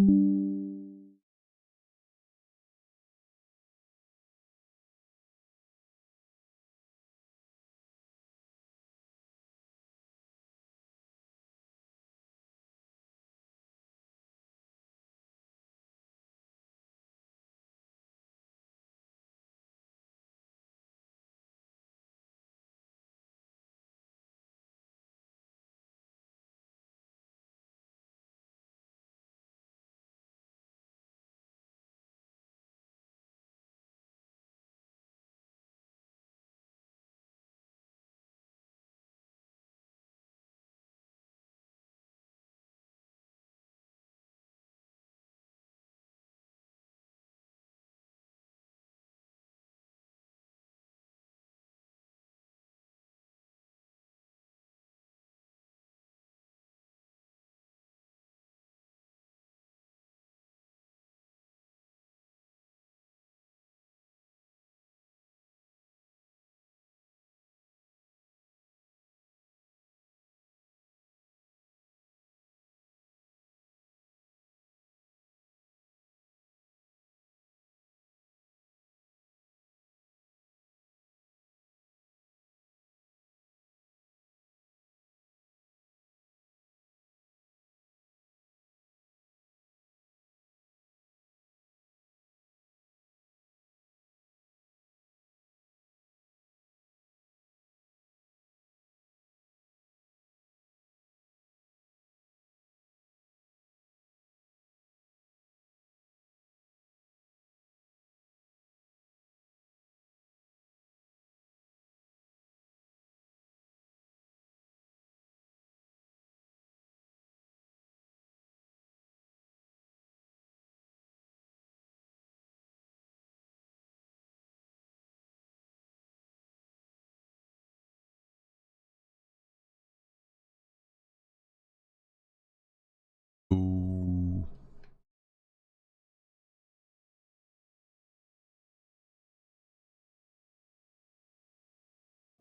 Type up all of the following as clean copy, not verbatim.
Ooh.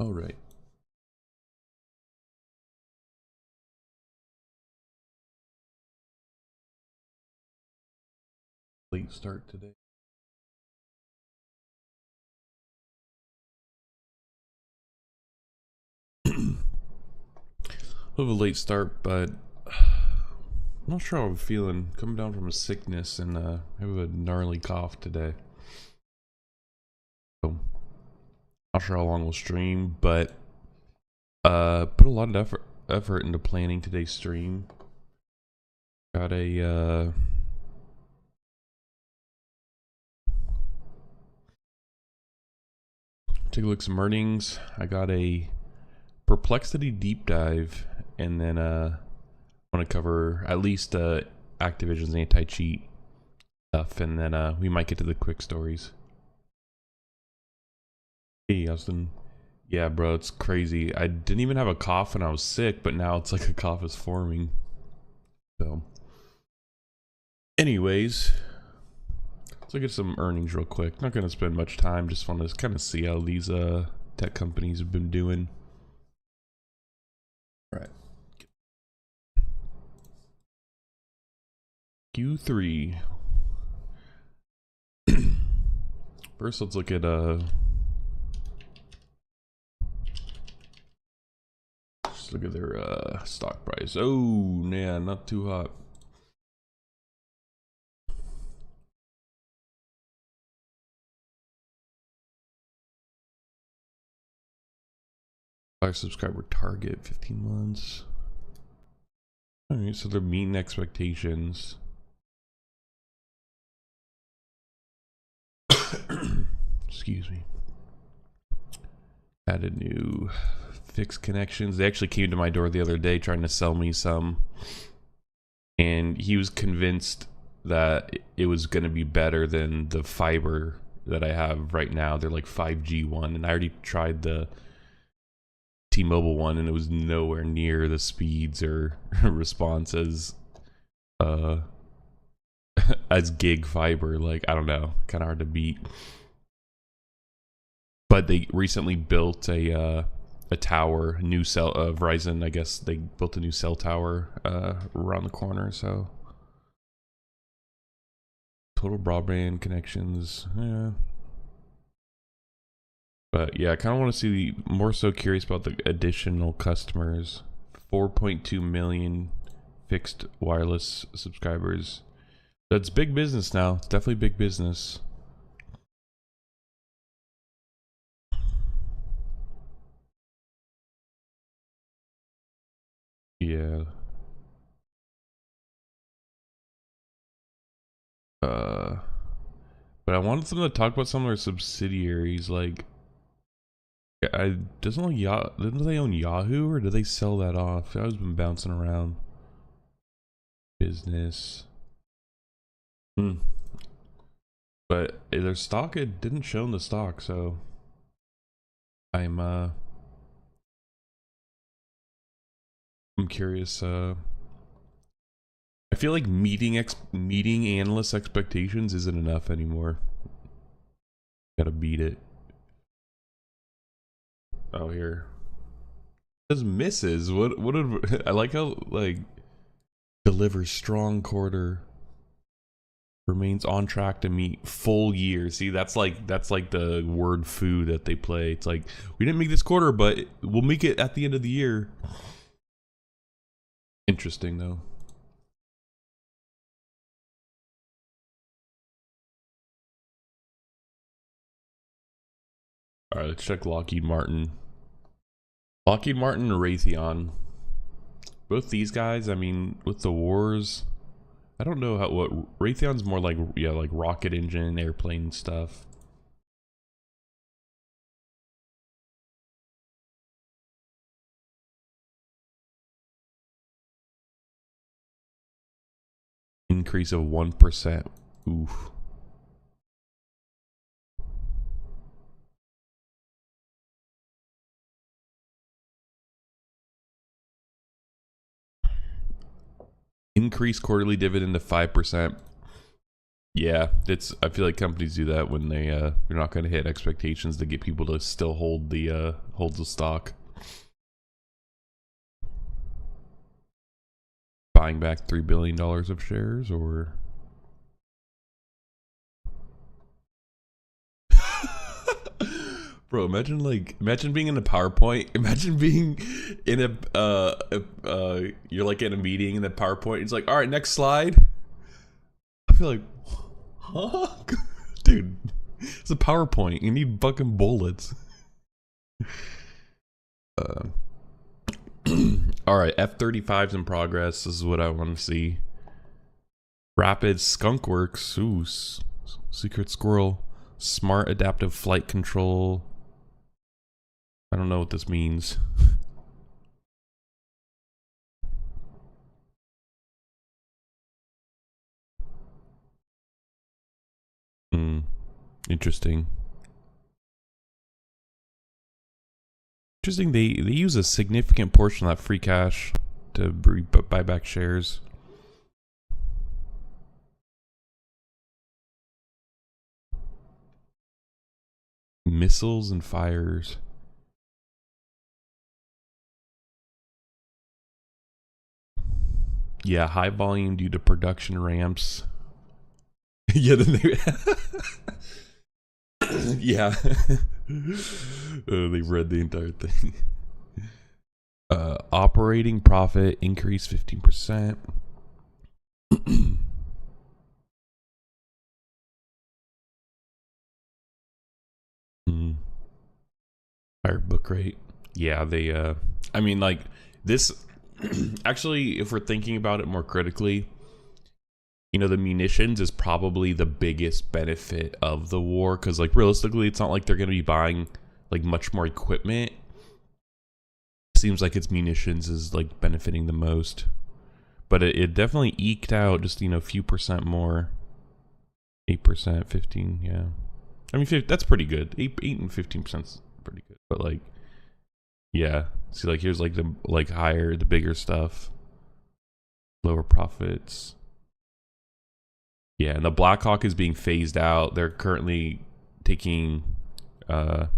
All right. Late start today. A little late start, but I'm not sure how I'm feeling. Coming down from a sickness and I have a gnarly cough today. So not sure how long we'll stream, but put a lot of effort into planning today's stream. Got a take a look at some earnings. I got a Perplexity deep dive, and then I want to cover at least Activision's anti-cheat stuff, and then we might get to the quick stories. Hey, Austin. Yeah, bro, it's crazy. I didn't even have a cough when I was sick, but now it's like a cough is forming. So, anyways, let's look at some earnings real quick. Not gonna spend much time. Just want to kind of see how these tech companies have been doing. All right. Q3. First, let's look at just look at their stock price. Oh, man, not too hot. Five subscriber target, 15 months. All right, so they're meeting expectations. Excuse me. Added new fixed connections. They actually came to my door the other day trying to sell me some, and he was convinced that it was going to be better than the fiber that I have right now. They're like 5G one, and I already tried the T-Mobile one, and it was nowhere near the speeds or response as gig fiber. Like, I don't know, kind of hard to beat. But they recently built a tower, new cell, Verizon, I guess they built a new cell tower around the corner, so Total broadband connections. Yeah. But yeah, I kind of want to see more so curious about the additional customers. 4.2 million fixed wireless subscribers. That's big business now. It's definitely big business. Yeah. But I wanted them to talk about some of their subsidiaries. Like, didn't they own Yahoo, or did they sell that off? I've been bouncing around. Business. But their stock, it didn't show in the stock, so I'm curious. I feel like meeting analyst expectations isn't enough anymore. Gotta beat it. Oh, here. It says misses. What did I like how like delivers strong quarter, remains on track to meet full year. See, that's like the word foo that they play. It's like, we didn't make this quarter, but we'll make it at the end of the year. Interesting though. All right, let's check Lockheed Martin. Lockheed Martin and Raytheon. Both these guys, I mean, with the wars, I don't know what Raytheon's more like, yeah, like rocket engine, airplane stuff. Increase of 1%. Oof. Increase quarterly dividend to 5%. Yeah, I feel like companies do that when they're not going to hit expectations to get people to still hold the stock. Buying back $3 billion of shares, or bro, imagine being in a PowerPoint. Imagine being in you're like in a meeting in the PowerPoint. It's like, all right, next slide. I feel like, huh? Dude, it's a PowerPoint. You need fucking bullets. All right, F-35's in progress. This is what I want to see. Rapid Skunkworks. Ooh, Secret Squirrel. Smart Adaptive Flight Control. I don't know what this means. Interesting. Interesting. They use a significant portion of that free cash to buy back shares. Missiles and fires. Yeah, high volume due to production ramps. Yeah, then they yeah. They read the entire thing. Operating profit increased 15%. Higher book rate. Yeah, they I mean, like, this actually, if we're thinking about it more critically, you know, the munitions is probably the biggest benefit of the war, because like realistically it's not like they're going to be buying like much more equipment. Seems like its munitions is like benefiting the most, but it definitely eked out just, you know, a few percent more. 8%, 15, yeah. I mean, that's pretty good. 8 and 15% is pretty good, but like, yeah, see, like, here's like the the bigger stuff, lower profits. Yeah, and the Black Hawk is being phased out. They're currently taking they're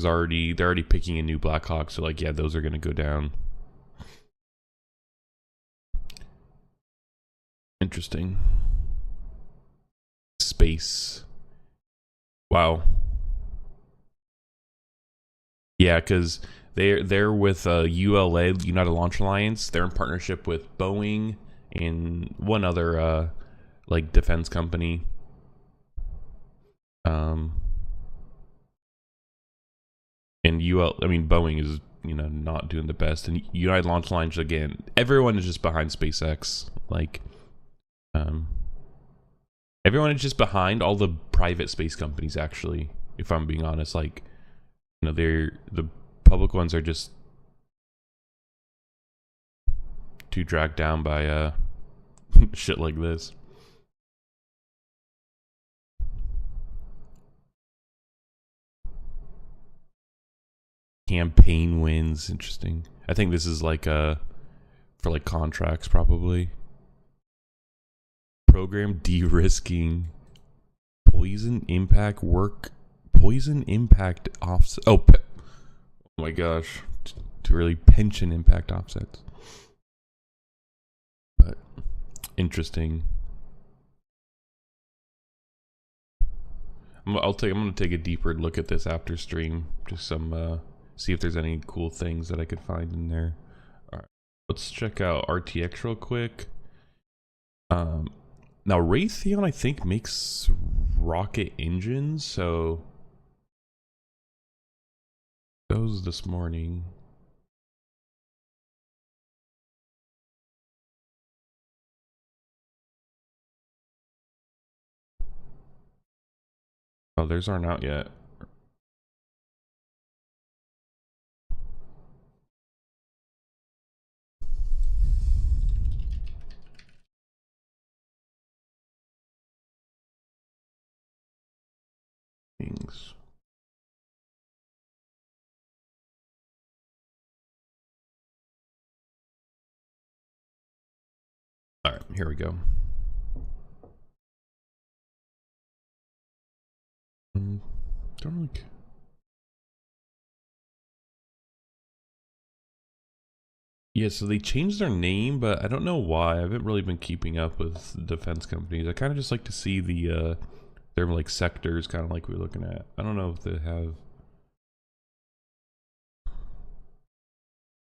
already picking a new Black Hawk, so like, yeah, those are gonna go down. Interesting. space. Wow. Yeah, because they're with ULA, United Launch Alliance. They're in partnership with Boeing and one other like defense company. And Boeing is not doing the best, and United Launch Alliance again. Everyone is just behind SpaceX. Like, everyone is just behind all the private space companies. Actually, if I'm being honest, like, they're the public ones are just too dragged down by shit like this. Campaign wins, interesting. I think this is like for like contracts probably. Program de-risking. Poison impact offset. Oh my gosh, to really pension impact offsets. But interesting. I'm gonna take a deeper look at this after stream. Just some see if there's any cool things that I could find in there. All right, let's check out RTX real quick. Now Raytheon I think makes rocket engines, so those this morning. Oh, theirs aren't out yet. Things. All right, here we go. Don't like. Yeah, so they changed their name, but I don't know why. I haven't really been keeping up with defense companies. I kind of just like to see the their like sectors, kind of like we're looking at. I don't know if they have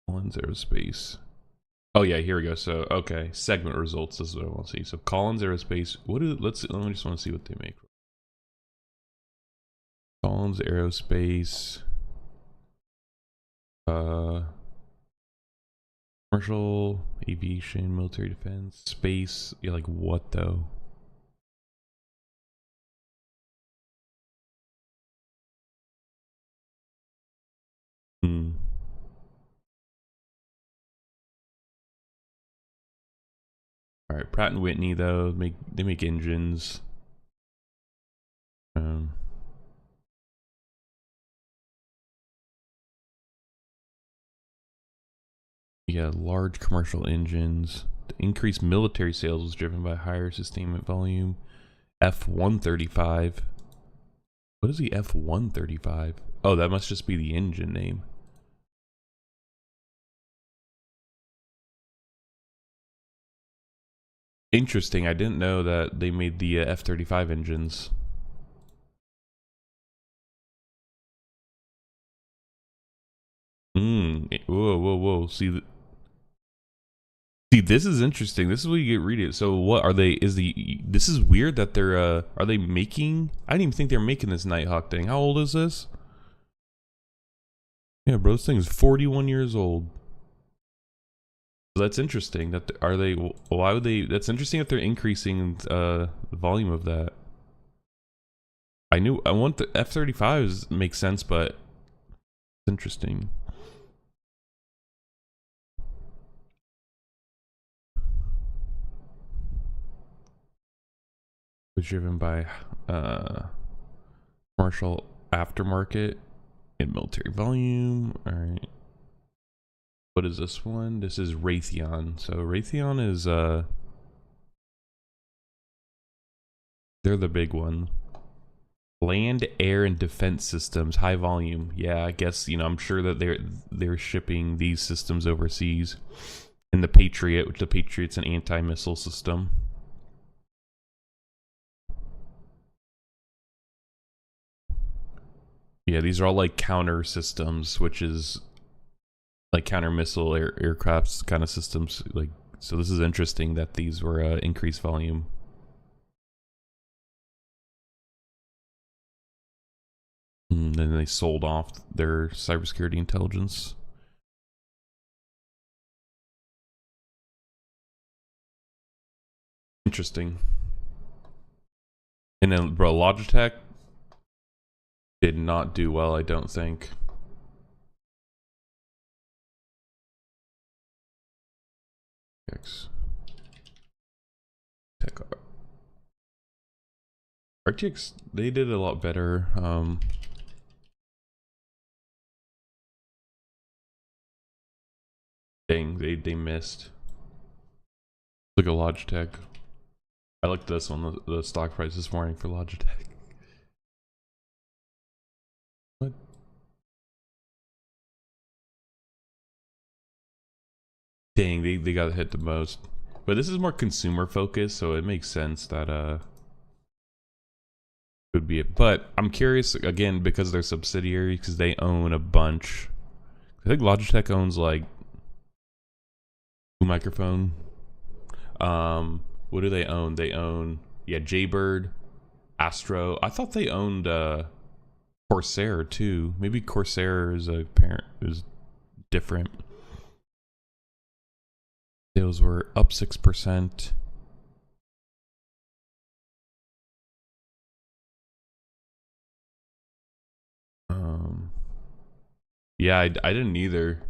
Collins Aerospace. Oh yeah, here we go. So okay, segment results. This is what I want to see. So Collins Aerospace. Let me just want to see what they make. Collins Aerospace. Commercial, aviation, military defense, space. Yeah, like what though? All right, Pratt and Whitney though they make engines. Yeah, large commercial engines. The increased military sales was driven by higher sustainment volume. F-135. What is the F-135? Oh, that must just be the engine name. Interesting. I didn't know that they made the F-35 engines. Whoa. See, this is interesting. This is what you get read it. So what are they, this is weird that they're, are they making, I didn't even think they're making this Nighthawk thing. How old is this? Yeah, bro, this thing is 41 years old. So that's interesting. That are they, why would they, that's interesting that they're increasing the volume of that. I want the F-35s make sense, but it's interesting. Was driven by commercial aftermarket and military volume. All right. What is this one? This is Raytheon. So Raytheon is they're the big one. Land, air, and defense systems, high volume. Yeah, I guess I'm sure that they're shipping these systems overseas. And the Patriot, which the Patriot's an anti-missile system. Yeah, these are all like counter systems, which is like counter missile aircrafts kind of systems. Like, so this is interesting that these were increased volume. And then they sold off their cybersecurity intelligence. Interesting. And then, bro, Logitech did not do well, I don't think. X. Tech RTX, they did a lot better. Dang, they missed. Look at Logitech. I looked at this one, the stock price this morning for Logitech. What? Dang, they got hit the most. But this is more consumer focused, so it makes sense that would be it. But I'm curious again because they're subsidiaries, because they own a bunch. I think Logitech owns like microphone. What do they own? They own, yeah, Jaybird, Astro. I thought they owned Corsair too. Maybe Corsair is a parent, is different. Sales were up 6%. Yeah, I didn't either.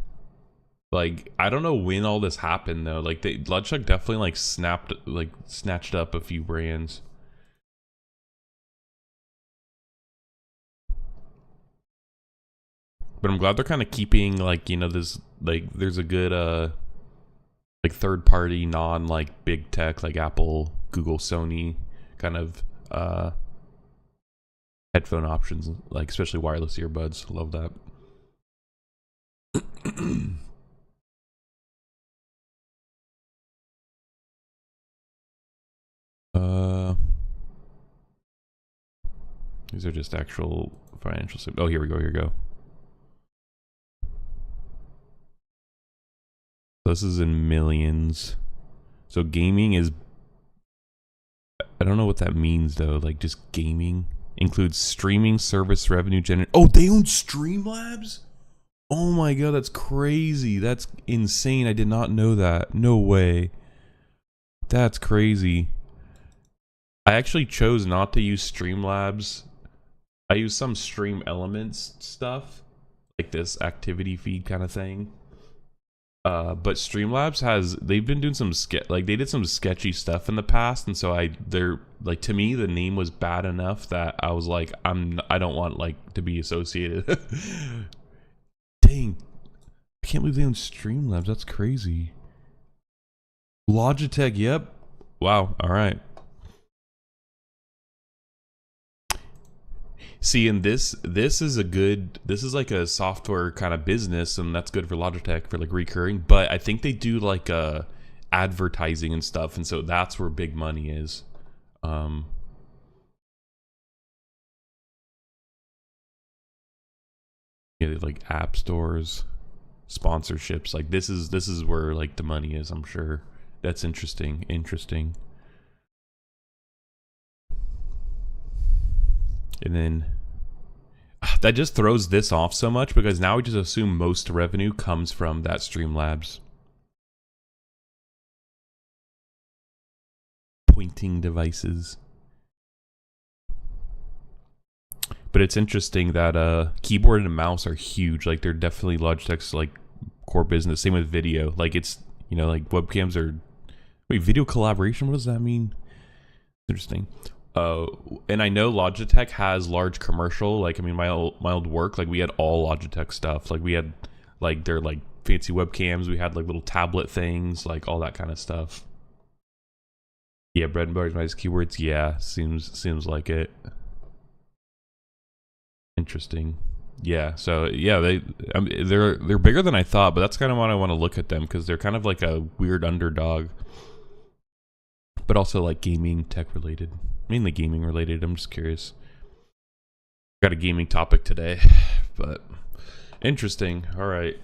Like, I don't know when all this happened though. Like, Logitech definitely like snatched up a few brands. But I'm glad they're kind of keeping like, you know, this, like, there's a good like third party non like big tech like Apple, Google, Sony kind of headphone options, like especially wireless earbuds. Love that. These are just actual financial. Oh, here we go. Here we go. This is in millions. So gaming is, I don't know what that means though. Like just gaming includes streaming service revenue generate. Oh, they own Streamlabs? Oh my god, that's crazy. That's insane. I did not know that. No way. That's crazy. I actually chose not to use Streamlabs. I use some Stream Elements stuff, like this activity feed kind of thing. But Streamlabs they've been doing some like they did some sketchy stuff in the past, and so they're like, to me the name was bad enough that I was like, I don't want like to be associated. Dang, I can't believe they own Streamlabs. That's crazy. Logitech, yep. Wow. All right. See, and this is like a software kind of business, and that's good for Logitech for like recurring. But I think they do like advertising and stuff, and so that's where big money is. Yeah, like app stores, sponsorships. Like this is where like the money is. I'm sure. That's interesting. Interesting. And then that just throws this off so much because now we just assume most revenue comes from that Streamlabs. Pointing devices. But it's interesting that keyboard and mouse are huge. Like they're definitely Logitech's like core business. Same with video. Like it's, you know, like webcams are, wait, video collaboration, what does that mean? Interesting. And I know Logitech has large commercial. Like, I mean, my old work, like we had all Logitech stuff. Like we had like their like fancy webcams. We had like little tablet things, like all that kind of stuff. Yeah, bread and butter is keywords. Yeah, seems like it. Interesting. Yeah. So yeah, they're bigger than I thought, but that's kind of what I want to look at them because they're kind of like a weird underdog, but also like gaming tech related. Mainly gaming related. I'm just curious. Got a gaming topic today, but interesting. All right.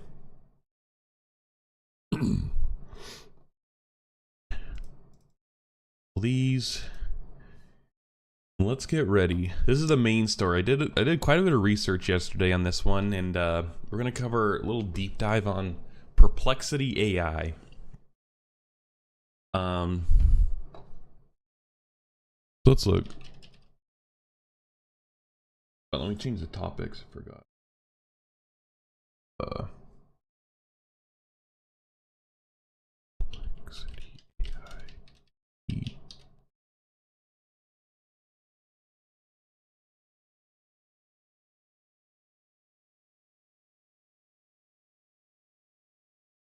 Please, let's get ready. This is the main story. I did quite a bit of research yesterday on this one, and we're gonna cover a little deep dive on Perplexity AI. Let's look. Oh, let me change the topics. I forgot. Perplexity AI.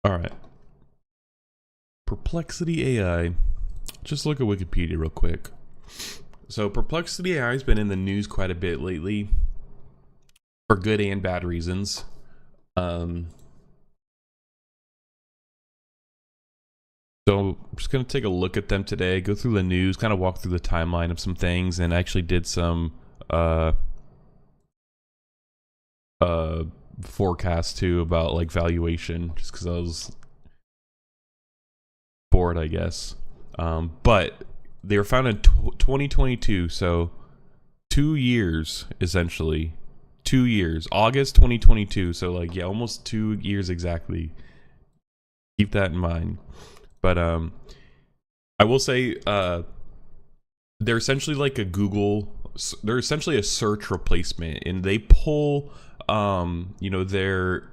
All right. Perplexity AI. Just look at Wikipedia real quick. So Perplexity AI has been in the news quite a bit lately, for good and bad reasons. So I'm just gonna take a look at them today, go through the news, kind of walk through the timeline of some things, and I actually did some forecast too about like valuation, just because I was bored, I guess. But they were founded in 2022, so 2 years essentially. 2 years, August 2022. So like, yeah, almost 2 years exactly. Keep that in mind. But I will say they're essentially like a Google. They're essentially a search replacement, and they pull their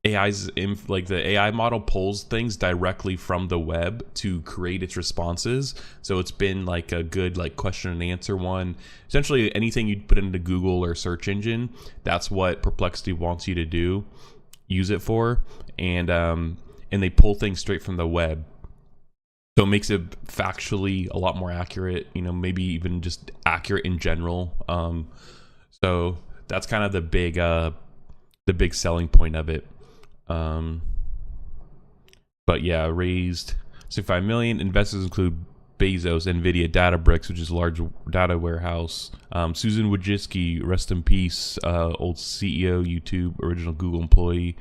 AI's like the AI model pulls things directly from the web to create its responses. So it's been like a good like question and answer one. Essentially anything you put into Google or search engine, that's what Perplexity wants you to do, use it for, and they pull things straight from the web. So it makes it factually a lot more accurate, maybe even just accurate in general. So that's kind of the big selling point of it. But yeah, raised 65 million. Investors include Bezos, Nvidia, Databricks, which is a large data warehouse. Susan Wojcicki, rest in peace, old CEO, YouTube, original Google employee.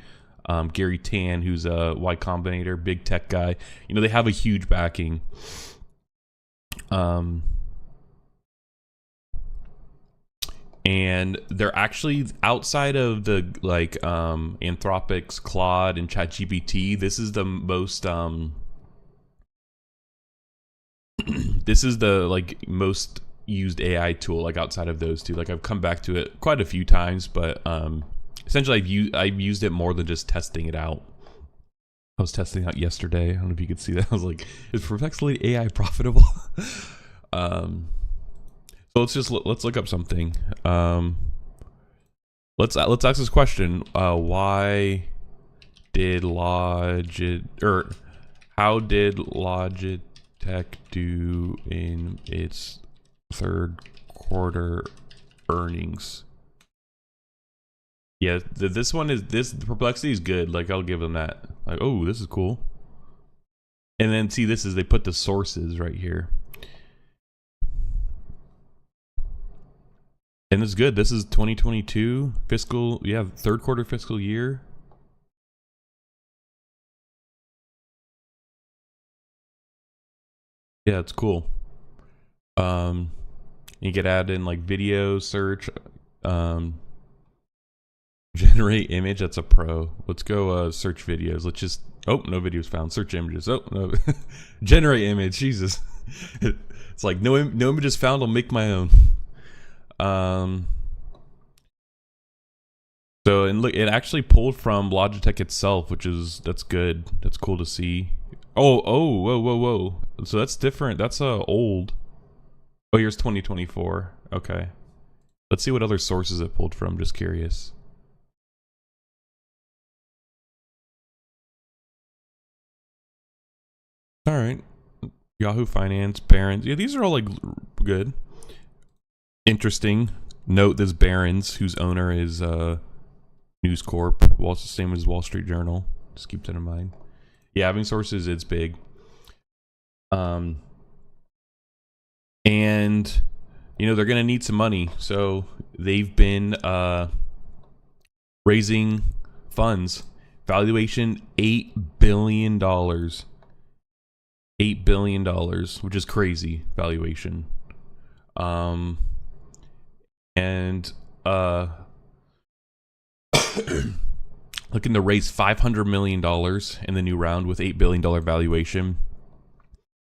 Gary Tan, who's a Y Combinator, big tech guy. They have a huge backing. And they're actually outside of the like Anthropic's Claude and ChatGPT. This is the most this is the like most used AI tool, like outside of those two. Like I've come back to it quite a few times, but essentially I've used it more than just testing it out. I was testing out yesterday. I don't know if you could see that. I was like, is Perplexity AI profitable? So let's look up something. Let's ask this question. Why did how did Logitech do in its third quarter earnings? Yeah, this Perplexity is good. Like I'll give them that. Like, oh, this is cool. And then see, they put the sources right here. And it's good. This is 2022 fiscal, third quarter fiscal year. Yeah, it's cool. You could add in like video search, generate image. That's a pro. Let's go search videos. Let's just, oh, no videos found. Search images. Oh, no. Generate image. Jesus. It's like no images found. I'll make my own. So, and look, it actually pulled from Logitech itself, that's good. That's cool to see. Whoa. So that's different. That's old. Oh, here's 2024. Okay. Let's see what other sources it pulled from. Just curious. All right. Yahoo Finance, Barron's. Yeah, these are all like good. Interesting. Note this Barron's, whose owner is News Corp, same as Wall Street Journal. Just keep that in mind. Yeah, having sources, it's big. And you know, they're going to need some money. So they've been raising funds. Valuation $8 billion. $8 billion, which is crazy valuation. And looking to raise $500 million in the new round with $8 billion valuation.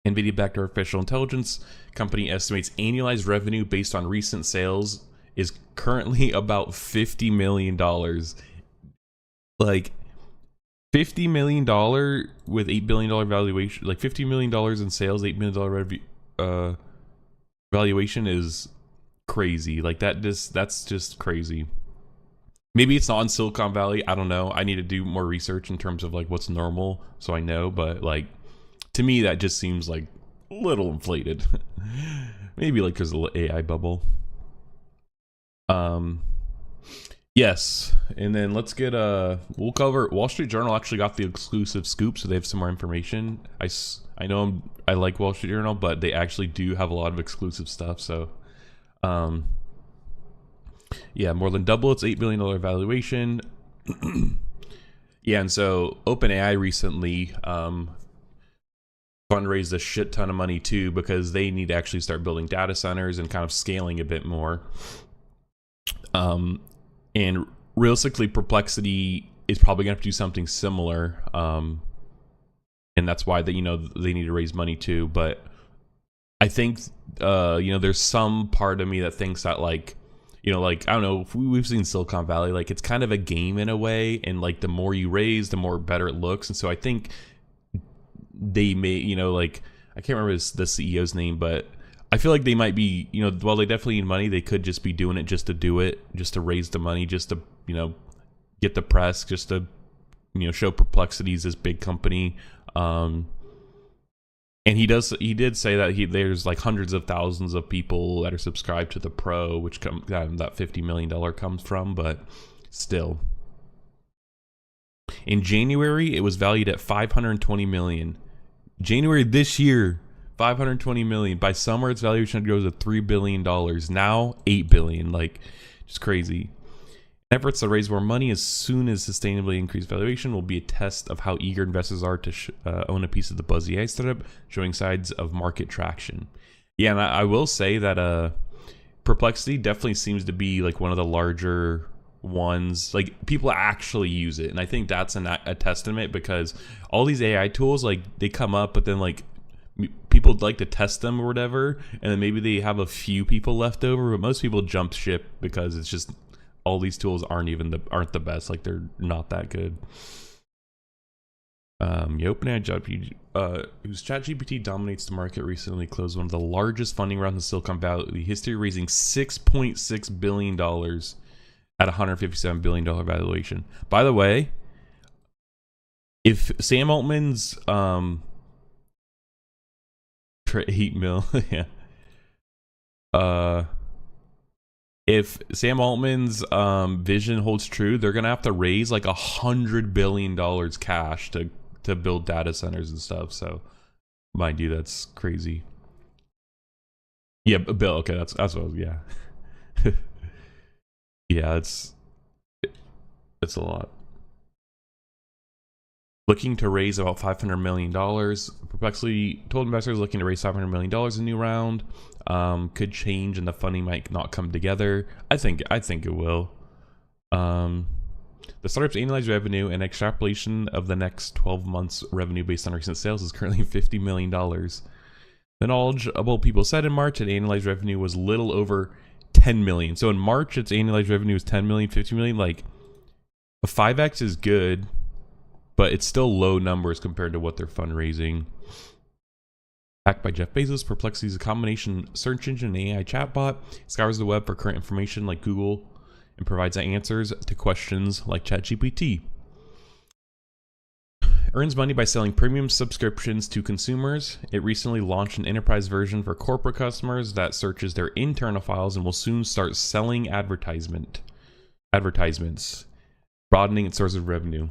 NVIDIA backed artificial intelligence company estimates annualized revenue based on recent sales is currently about $50 million. Like $50 million with $8 billion valuation, like $50 million in sales, $8 million valuation is crazy. Like that's just crazy. Maybe it's not in Silicon Valley. I don't know. I need to do more research in terms of like what's normal so I know, but like to me that just seems like a little inflated. Maybe like because of the AI bubble. Yes, and then let's get we'll cover Wall Street Journal actually got the exclusive scoop, so they have some more information. I know I like Wall Street Journal, but they actually do have a lot of exclusive stuff. So yeah, more than double its $8 billion valuation. Yeah, and so OpenAI recently fundraised a shit ton of money too, because they need to actually start building data centers and kind of scaling a bit more. And realistically, Perplexity is probably going to have to do something similar. And that's why they need to raise money too. But I think, there's some part of me that thinks that like, like, I don't know, if we've seen Silicon Valley, like it's kind of a game in a way. And like the more you raise, the more better it looks. And so I think they may, like, I can't remember the CEO's name, but I feel like they might be, while they definitely need money, they could just be doing it just to do it, just to raise the money, just to, get the press, just to, show Perplexity is this big company. And he did say that there's like hundreds of thousands of people that are subscribed to the Pro, which that $50 million comes from, but still. In January, it was valued at $520 million. January this year, $520 million. By summer, its valuation goes to $3 billion. Now, $8 billion. Like, just crazy. Efforts to raise more money as soon as sustainably increased valuation will be a test of how eager investors are to own a piece of the buzzy AI startup, showing signs of market traction. Yeah, and I will say that Perplexity definitely seems to be like one of the larger ones. Like, people actually use it, and I think that's a testament, because all these AI tools, like, they come up, but then like people like to test them or whatever, and then maybe they have a few people left over, but most people jump ship because it's just all these tools aren't the best. Like, they're not that good. OpenAI whose ChatGPT dominates the market, recently closed one of the largest funding rounds in Silicon Valley history, raising $6.6 billion at a $157 billion valuation. By the way, if Sam Altman's 8 mil, yeah. If Sam Altman's vision holds true, they're gonna have to raise like $100 billion cash to build data centers and stuff. So, mind you, that's crazy. Yeah, Bill. Okay, that's what. Yeah, yeah, it's a lot. Looking to raise about $500 million. Perplexity told investors looking to raise $500 million in new round. Could change and the funding might not come together. I think it will. The startup's annualized revenue and extrapolation of the next 12 months revenue based on recent sales is currently $50 million. The knowledgeable people said in March that annualized revenue was little over 10 million. So in March, its annualized revenue was 10 million, 50 million. Like, a 5x is good, but it's still low numbers compared to what they're fundraising. Backed by Jeff Bezos, Perplexity is a combination search engine and AI chatbot. It scours the web for current information like Google and provides answers to questions like ChatGPT. Earns money by selling premium subscriptions to consumers. It recently launched an enterprise version for corporate customers that searches their internal files and will soon start selling advertisements, broadening its source of revenue.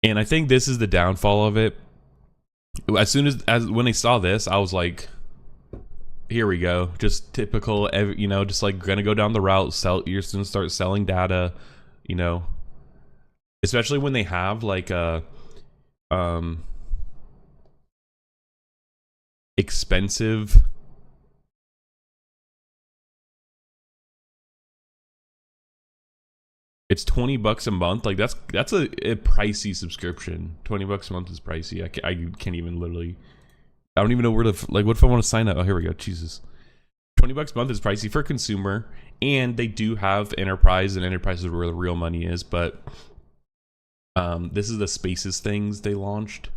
And I think this is the downfall of it. As soon as when I saw this, I was like, here we go. Just typical, you know, just like gonna go down the route, you're gonna start selling data, you know, especially when they have like a expensive, it's $20 a month. Like that's a pricey subscription. $20 a month is pricey. I can't even literally, I don't even know where to, like, what if I want to sign up? Oh, here we go. Jesus. $20 a month is pricey for consumer, and they do have enterprise, and enterprise is where the real money is, but this is the Spaces things they launched.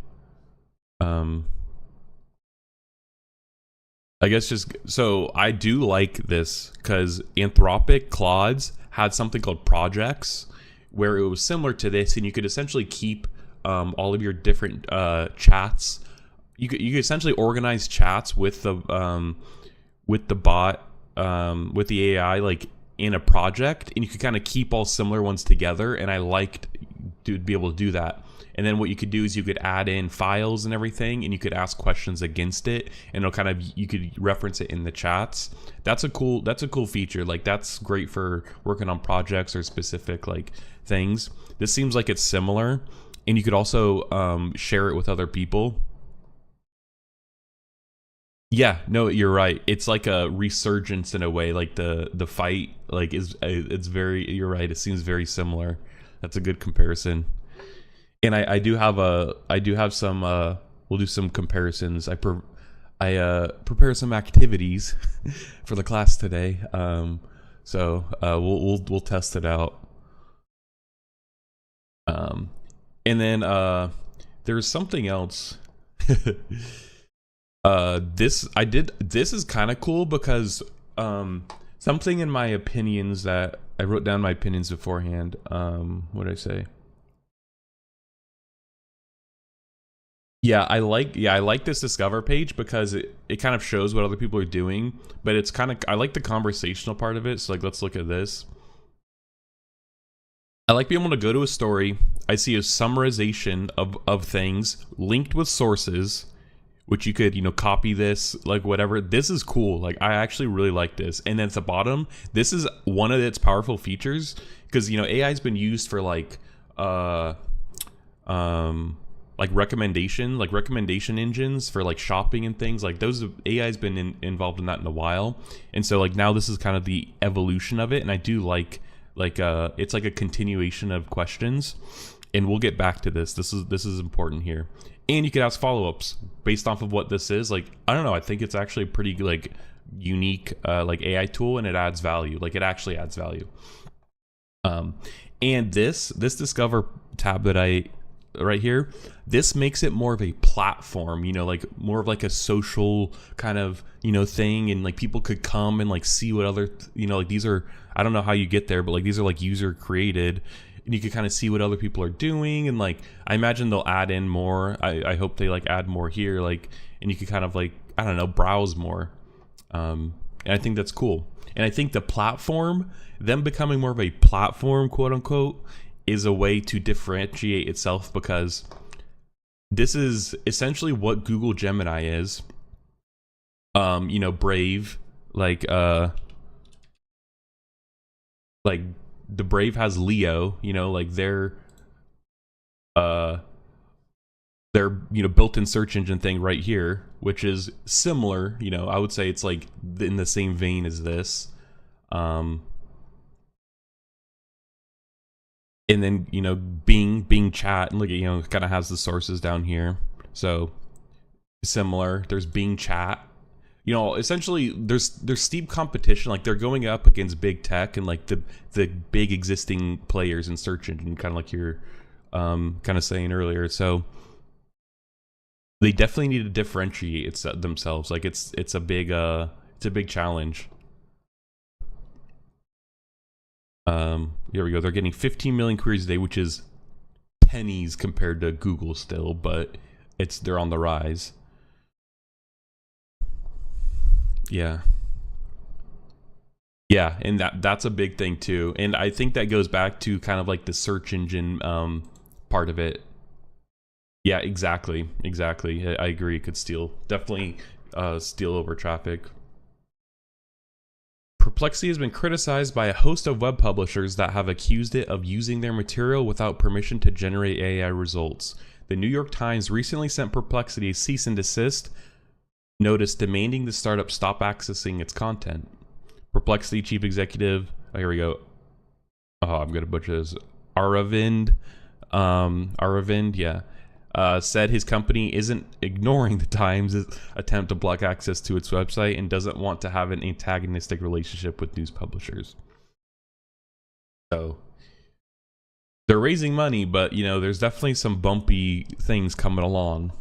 I guess just, so I do like this because Anthropic Claude's had something called projects where it was similar to this, and you could essentially keep all of your different chats. You could essentially organize chats with the bot, with the AI, like in a project, and you could kind of keep all similar ones together. And I liked to be able to do that. And then what you could do is you could add in files and everything, and you could ask questions against it, and it'll kind of, you could reference it in the chats. That's a cool feature. Like that's great for working on projects or specific like things. This seems like it's similar, and you could also share it with other people. Yeah, no, you're right. It's like a resurgence in a way. Like the fight, like it's very. You're right. It seems very similar. That's a good comparison. And I do have some. We'll do some comparisons. I prepare some activities for the class today. So we'll test it out. And then there's something else. This is kind of cool because something in my opinions that I wrote down my opinions beforehand. What did I say? Yeah, I like this Discover page because it kind of shows what other people are doing, but it's kind of, I like the conversational part of it. So like, let's look at this. I like being able to go to a story. I see a summarization of things linked with sources, which you could, you know, copy this, like whatever. This is cool. Like I actually really like this. And then at the bottom, this is one of its powerful features because, you know, AI has been used for like recommendation engines for like shopping and things like those. AI has been involved in that in a while, and so like now this is kind of the evolution of it. And I do like it's like a continuation of questions, and we'll get back to this. This is important here. And you could ask follow-ups based off of what this is. Like, I don't know, I think it's actually a pretty like unique like AI tool, and it adds value. Like it actually adds value. And this Discover tab that right here, this makes it more of a platform, you know, like more of like a social kind of, you know, thing, and like people could come and like see what other, you know, like these are, I don't know how you get there, but like these are like user created, and you can kind of see what other people are doing. And like I imagine they'll add in more. I hope they like add more here, like, and you can kind of like, I don't know, browse more. And I think that's cool. And I think the platform, them becoming more of a platform, quote unquote, is a way to differentiate itself, because this is essentially what Google Gemini is. You know, Brave, like the Brave has Leo, you know, like their you know, built-in search engine thing right here, which is similar, you know, I would say it's like in the same vein as this. And then, you know, Bing chat, and look at, you know, kind of has the sources down here. So similar. There's Bing chat. You know, essentially there's steep competition. Like they're going up against big tech and like the big existing players in search engine, kind of like you're kind of saying earlier. So they definitely need to differentiate themselves. Like it's a big challenge. Here we go. They're getting 15 million queries a day, which is pennies compared to Google still, but they're on the rise. Yeah. Yeah, and that's a big thing too. And I think that goes back to kind of like the search engine part of it. Yeah, exactly. I agree. It could definitely steal over traffic. Perplexity has been criticized by a host of web publishers that have accused it of using their material without permission to generate AI results. The New York Times recently sent Perplexity a cease and desist notice demanding the startup stop accessing its content. Perplexity chief executive, here we go. Oh, I'm gonna butcher this. Aravind, said his company isn't ignoring the Times' attempt to block access to its website and doesn't want to have an antagonistic relationship with news publishers. So they're raising money, but there's definitely some bumpy things coming along.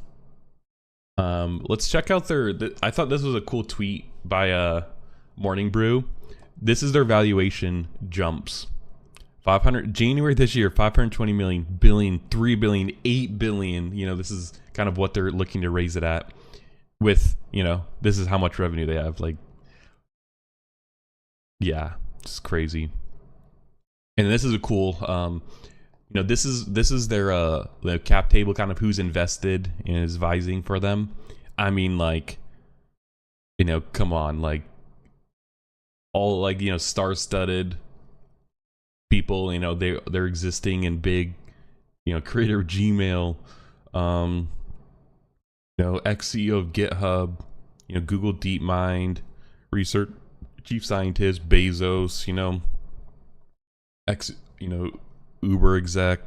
Let's check out I thought this was a cool tweet by Morning Brew. This is their valuation jumps. 500 January this year, 520 million, billion, 3 billion, 8 billion. This is kind of what they're looking to raise it at. With this is how much revenue they have. Like, yeah, it's crazy. And this is a cool. This is their the cap table, kind of who's invested and is advising for them. I mean, like, come on, like, all like star-studded people. They're existing in big, creator of Gmail, ex-CEO of GitHub, Google DeepMind, research chief scientist Bezos, Uber exec.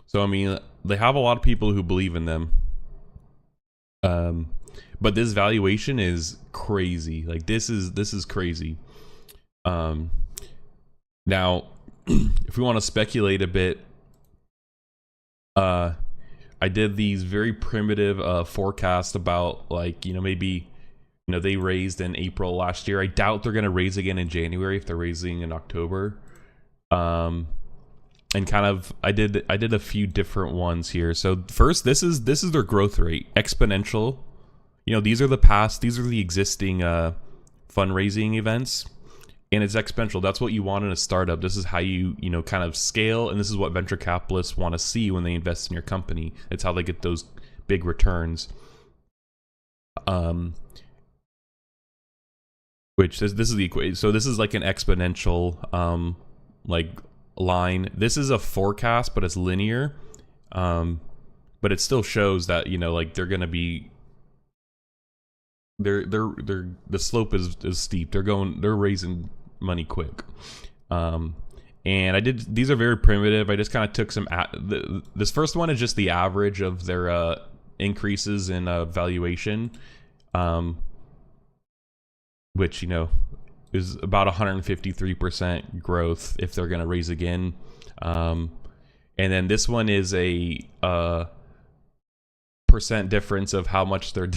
So I mean, they have a lot of people who believe in them. But this valuation is crazy. Like, this is crazy. Now, if we want to speculate a bit, I did these very primitive forecasts about, like, maybe they raised in April last year. I doubt they're going to raise again in January if they're raising in October. And kind of I did a few different ones here. So first, this is their growth rate, exponential. These are the existing fundraising events, and it's exponential. That's what you want in a startup. This is how you kind of scale, and this is what venture capitalists want to see when they invest in your company. It's how they get those big returns. Which this is the equation. So this is like an exponential like line. This is a forecast, but it's linear. But it still shows that like they're gonna be. The slope is steep. They're raising money quick. And these are very primitive. I just kind of took some this first one is just the average of their increases in valuation, which is about 153% growth if they're going to raise again. And then this one is a percent difference of how much they're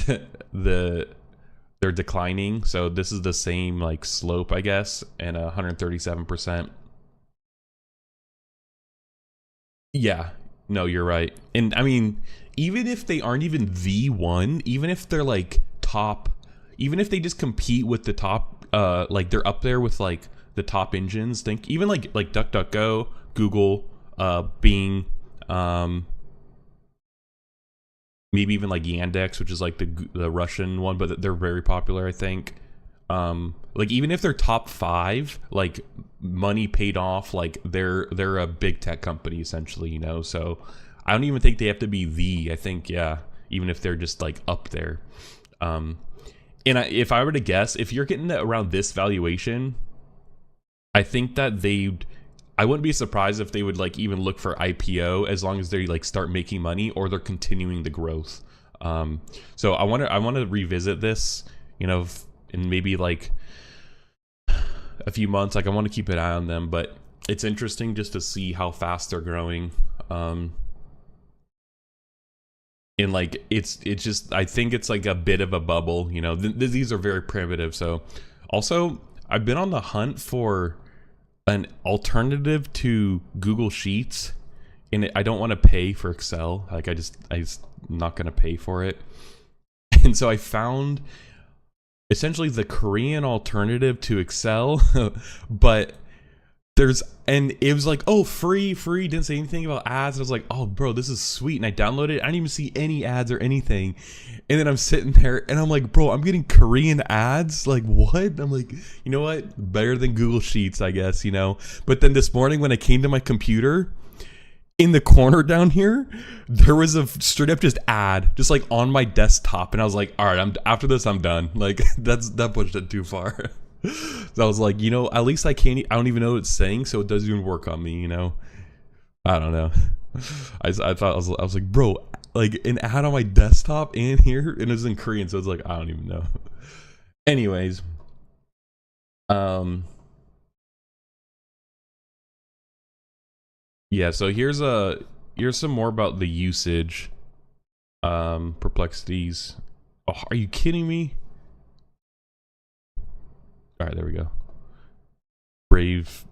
declining. So this is the same like slope, I guess, and 137%. Yeah, no, you're right. And I mean, even if they aren't even the one, even if they're like top, even if they just compete with the top, like they're up there with like the top engines. Think even like DuckDuckGo, Google, Bing, maybe even like Yandex, which is like the Russian one, but they're very popular, I think. Like even if they're top 5, like money paid off, like they're a big tech company essentially, So I don't even think they have to be I think, yeah, even if they're just like up there. And if I were to guess, if you're getting around this valuation, I think that I wouldn't be surprised if they would like even look for IPO as long as they like start making money or they're continuing the growth. So I want to revisit this, in maybe like a few months. Like I want to keep an eye on them, but it's interesting just to see how fast they're growing. And like it's just, I think it's like a bit of a bubble. These are very primitive. So also I've been on the hunt for an alternative to Google Sheets, and I don't want to pay for Excel. Like I just not going to pay for it. And so I found essentially the Korean alternative to Excel, but And it was like, oh, free, didn't say anything about ads. I was like, oh bro, this is sweet. And I downloaded it. I didn't even see any ads or anything. And then I'm sitting there and I'm like, bro, I'm getting Korean ads. Like, what? I'm like, you know what? Better than Google Sheets, I guess, you know? But then this morning when I came to my computer, in the corner down here, there was a straight up just ad, just like on my desktop. And I was like, all right, after this, I'm done. Like, that pushed it too far. So I was like, you know, at least I don't even know what it's saying, so it doesn't even work on me, you know? I don't know. I was like, bro, like an ad on my desktop and here, and it's in Korean, so it's like, I don't even know. Anyways, yeah, so here's some more about the usage. Perplexities. Oh, are you kidding me? All right, there we go. Brave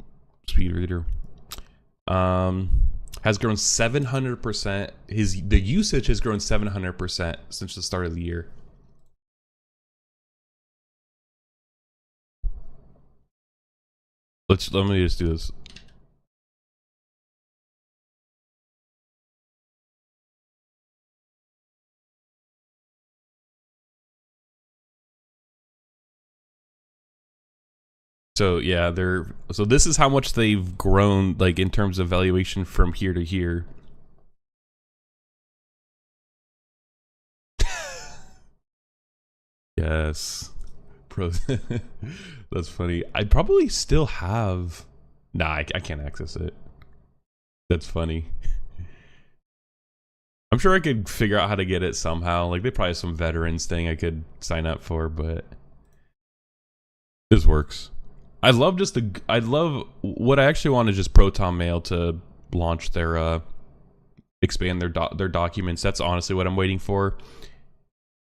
speed reader. Has grown 700%. The usage has grown 700% since the start of the year. Let me just do this. So yeah, so this is how much they've grown, like in terms of valuation from here to here. Yes. That's funny. I probably still have. Nah, I can't access it. That's funny. I'm sure I could figure out how to get it somehow. Like they probably have some veterans thing I could sign up for, but this works. I love what I actually want is just Proton Mail to launch their expand their documents. That's honestly what I'm waiting for.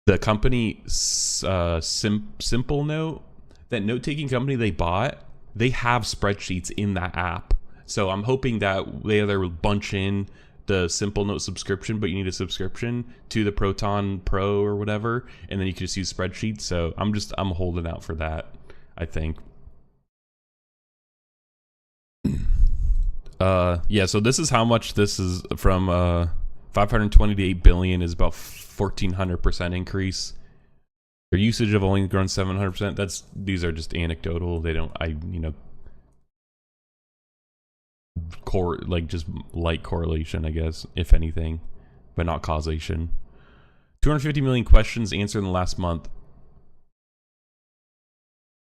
The company Simple Note, that note-taking company they bought, they have spreadsheets in that app. So I'm hoping that they either bunch in the Simple Note subscription, but you need a subscription to the Proton Pro or whatever, and then you can just use spreadsheets. So I'm holding out for that, I think. Yeah, so this is how much this is from 520 to 8 billion is about 1400% increase. Their usage have only grown 700%. These are just anecdotal. They don't, just light correlation, I guess, if anything, but not causation. 250 million questions answered in the last month.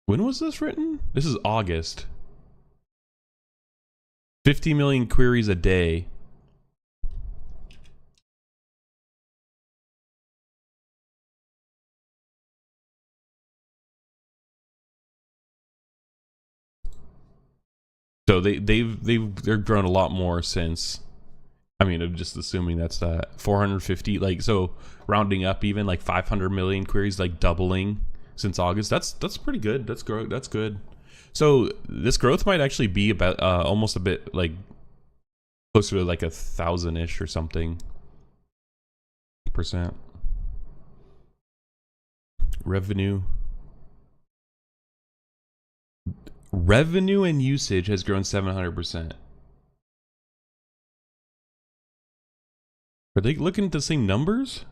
When was this written? This is August. 50 million queries a day. So they're grown a lot more since. I mean, I'm just assuming that's 450. Like, so rounding up, even like 500 million queries, like doubling since August. That's pretty good. That's good. So this growth might actually be about almost a bit like closer to like 1,000-ish or something %. Revenue and usage has grown 700%. Are they looking at the same numbers?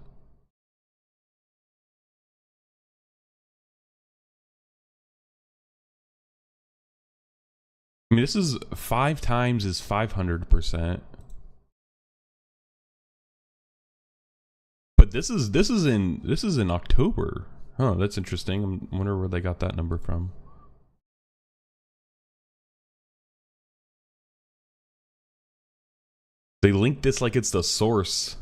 I mean, this is 5 times is 500%. But this is in October. Huh, that's interesting. I wonder where they got that number from. They linked this like it's the source.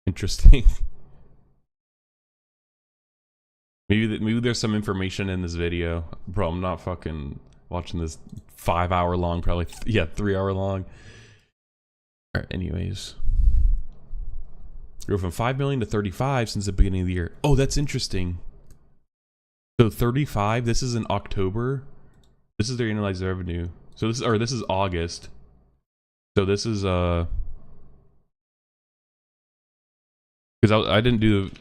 Interesting. Maybe there's some information in this video. Bro, I'm not fucking watching this 5-hour long, probably 3-hour long. All right, anyways. Grew from 5 million to 35 since the beginning of the year. Oh, that's interesting. So 35, this is in October. This is their annualized revenue. So this is August. So this is because I didn't do.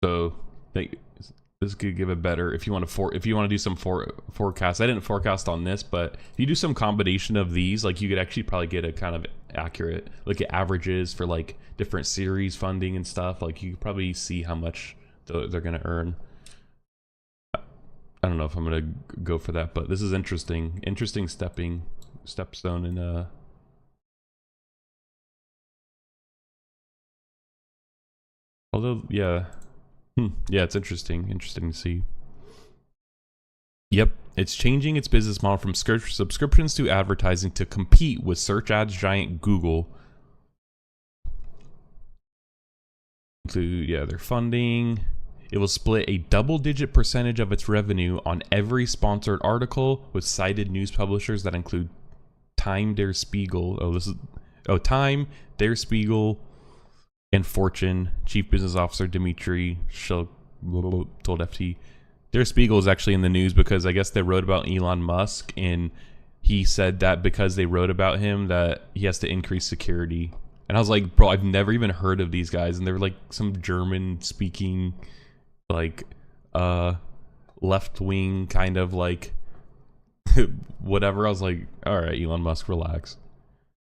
So This could give a better, if you want to do some forecast. I didn't forecast on this, but if you do some combination of these, like you could actually probably get a kind of accurate look at averages for like different series funding and stuff. Like you could probably see how much they're going to earn. I don't know if I'm going to go for that, but this is interesting. Interesting stepstone in although yeah. Yeah, it's interesting to see. Yep, it's changing its business model from subscriptions to advertising to compete with search ads giant Google. Yeah, their funding. It will split a double-digit percentage of its revenue on every sponsored article with cited news publishers that include Time, Der Spiegel. Time, Der Spiegel, and Fortune. Chief Business Officer Dmitry Shil told FT. Der Spiegel is actually in the news because I guess they wrote about Elon Musk, and he said that because they wrote about him that he has to increase security. And I was like, bro, I've never even heard of these guys, and they're like some German speaking, like left wing kind of like whatever. I was like, all right, Elon Musk, relax.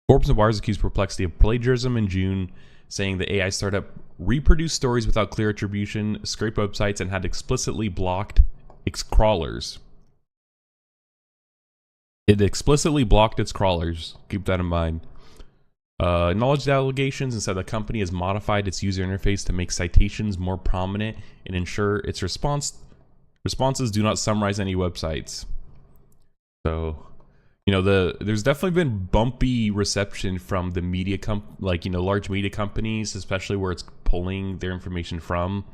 Forbes and Wires accused Perplexity of plagiarism in June, saying the AI startup reproduced stories without clear attribution, scraped websites, and had explicitly blocked its crawlers. It explicitly blocked its crawlers. Keep that in mind. Acknowledged the allegations and said the company has modified its user interface to make citations more prominent and ensure its responses do not summarize any websites. So, you know, there's definitely been bumpy reception from the media large media companies, especially where it's pulling their information from.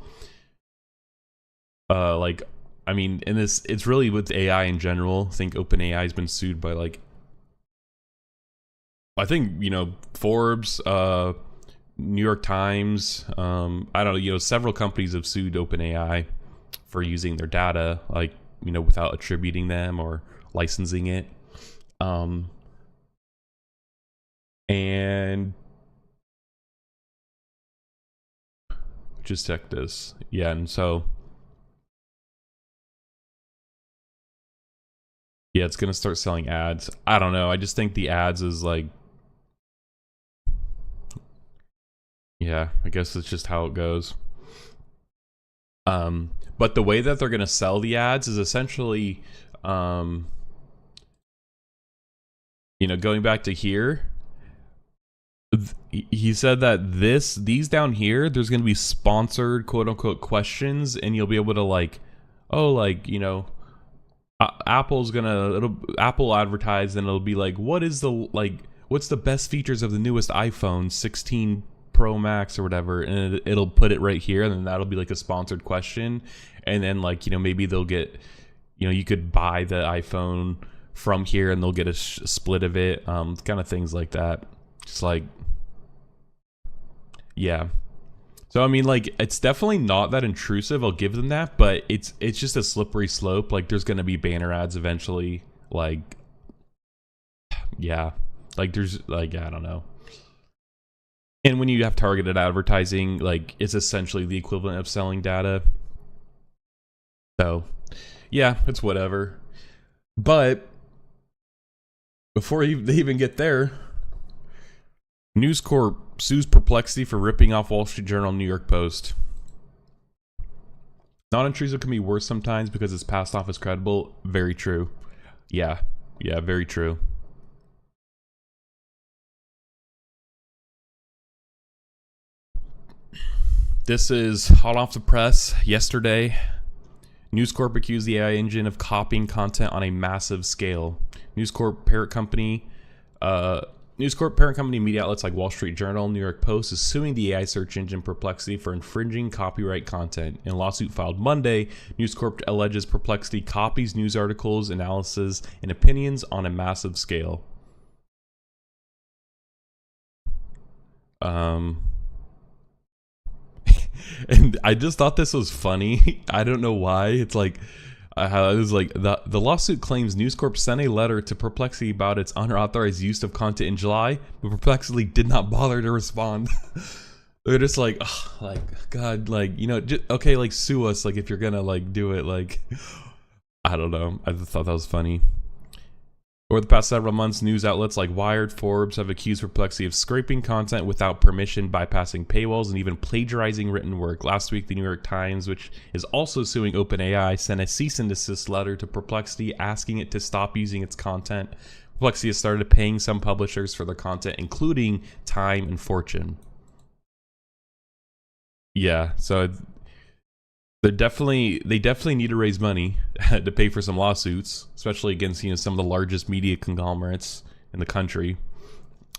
I mean, in this, it's really with AI in general. I think OpenAI has been sued by I think, Forbes, New York Times, I don't know, several companies have sued OpenAI for using their data, without attributing them or licensing it. And just check this. Yeah, and so yeah, it's gonna start selling ads. I don't know. I just think the ads is yeah, I guess it's just how it goes. But the way that they're gonna sell the ads is essentially, going back to here, he said that these down here, there's going to be sponsored quote unquote questions, and you'll be able to Apple advertise, and it'll be like, what's the best features of the newest iPhone 16 Pro Max or whatever, and it'll put it right here, and then that'll be like a sponsored question, and then maybe they'll get, you could buy the iPhone from here and they'll get a split of it, kind of things like that. Just yeah. So I mean, it's definitely not that intrusive, I'll give them that, but it's just a slippery slope. There's gonna be banner ads eventually, yeah, there's I don't know. And when you have targeted advertising, it's essentially the equivalent of selling data. So yeah, it's whatever. But before they even get there, News Corp sues Perplexity for ripping off Wall Street Journal and New York Post. Non-intrusive can be worse sometimes because it's passed off as credible. Very true. Yeah, very true. This is hot off the press yesterday. News Corp accused the AI engine of copying content on a massive scale. News Corp parent company media outlets like Wall Street Journal and New York Post is suing the AI search engine Perplexity for infringing copyright content. In a lawsuit filed Monday, News Corp alleges Perplexity copies news articles, analysis, and opinions on a massive scale. And I just thought this was funny. I don't know why. It's it was the lawsuit claims News Corp sent a letter to Perplexity about its unauthorized use of content in July, but Perplexity did not bother to respond. They're just like, ugh, like, God, like, you know, just, okay, like, sue us, like, if you're gonna, like, do it, like, I don't know. I just thought that was funny. Over the past several months, news outlets like Wired, Forbes have accused Perplexity of scraping content without permission, bypassing paywalls, and even plagiarizing written work. Last week, the New York Times, which is also suing OpenAI, sent a cease and desist letter to Perplexity asking it to stop using its content. Perplexity has started paying some publishers for their content, including Time and Fortune. Yeah, so they definitely need to raise money to pay for some lawsuits, especially against, you know, some of the largest media conglomerates in the country.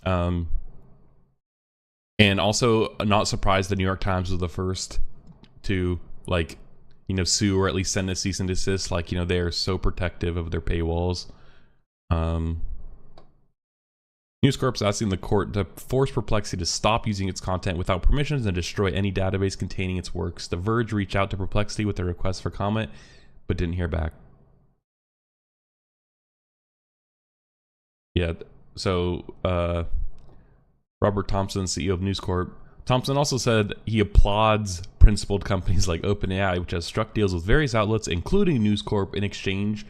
And also, not surprised the New York Times was the first to, like, you know, sue or at least send a cease and desist. Like, you know, they are so protective of their paywalls. News Corp's asking the court to force Perplexity to stop using its content without permissions and destroy any database containing its works. The Verge reached out to Perplexity with a request for comment, but didn't hear back. Yeah, so Robert Thompson, CEO of News Corp. Thompson also said he applauds principled companies like OpenAI, which has struck deals with various outlets, including News Corp, in exchange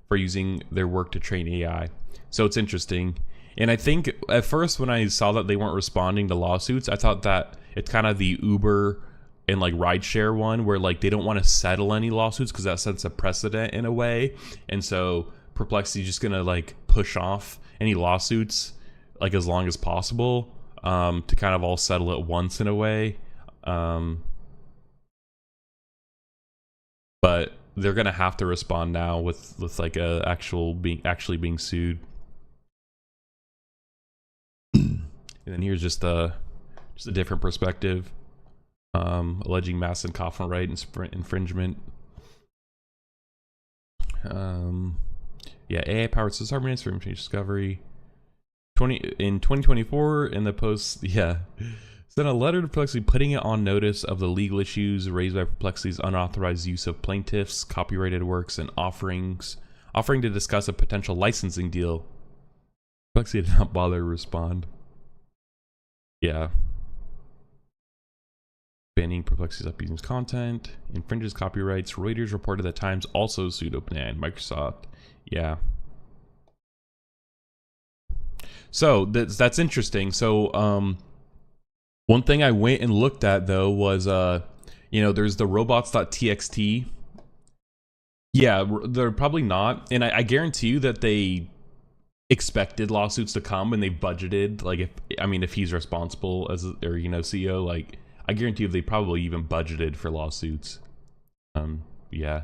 for using their work to train AI. So it's interesting. And I think at first when I saw that they weren't responding to lawsuits, I thought that it's kind of the Uber and like rideshare one where like they don't want to settle any lawsuits because that sets a precedent in a way. And so Perplexity is just going to like push off any lawsuits like as long as possible to kind of all settle at once in a way. But they're going to have to respond now with like a actually being sued. And then here's just a different perspective, alleging mass and copyright infringement. Yeah, AI-powered search arguments for image discovery. In 2024, in the post, yeah, sent a letter to Perplexity putting it on notice of the legal issues raised by Perplexity's unauthorized use of plaintiffs' copyrighted works and offering to discuss a potential licensing deal. Perplexity did not bother to respond. Yeah. Banning Perplexity's up using content, infringes copyrights. Reuters reported that Times also sued OpenAI and Microsoft. Yeah. So that's interesting. So one thing I went and looked at though was you know, there's the robots.txt. Yeah, they're probably not, and I guarantee you that they expected lawsuits to come and they budgeted, like, if he's responsible as or you know CEO, like I guarantee you they probably even budgeted for lawsuits. Yeah,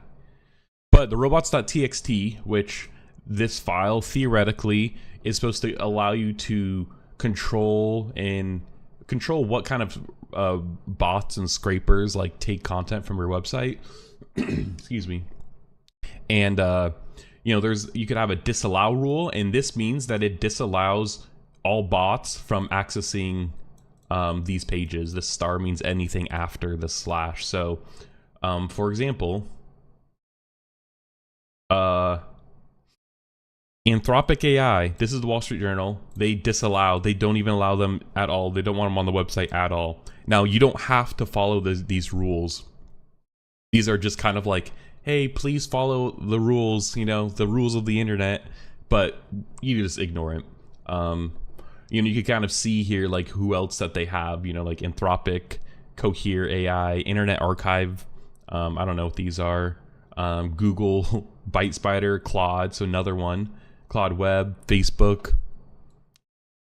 but the robots.txt, which this file theoretically is supposed to allow you to control what kind of bots and scrapers like take content from your website. Excuse me. And you know, you could have a disallow rule, and this means that it disallows all bots from accessing these pages. The star means anything after the slash. So, for example, Anthropic AI, this is the Wall Street Journal, they don't even allow them at all. They don't want them on the website at all. Now, you don't have to follow these rules. These are just kind of like, hey, please follow the rules, you know, the rules of the internet, but you just ignore it. You know, you can kind of see here, like, who else that they have, you know, like Anthropic, Cohere AI, Internet Archive. I don't know what these are. Google, ByteSpider, Claude, so another one. Claude Web, Facebook,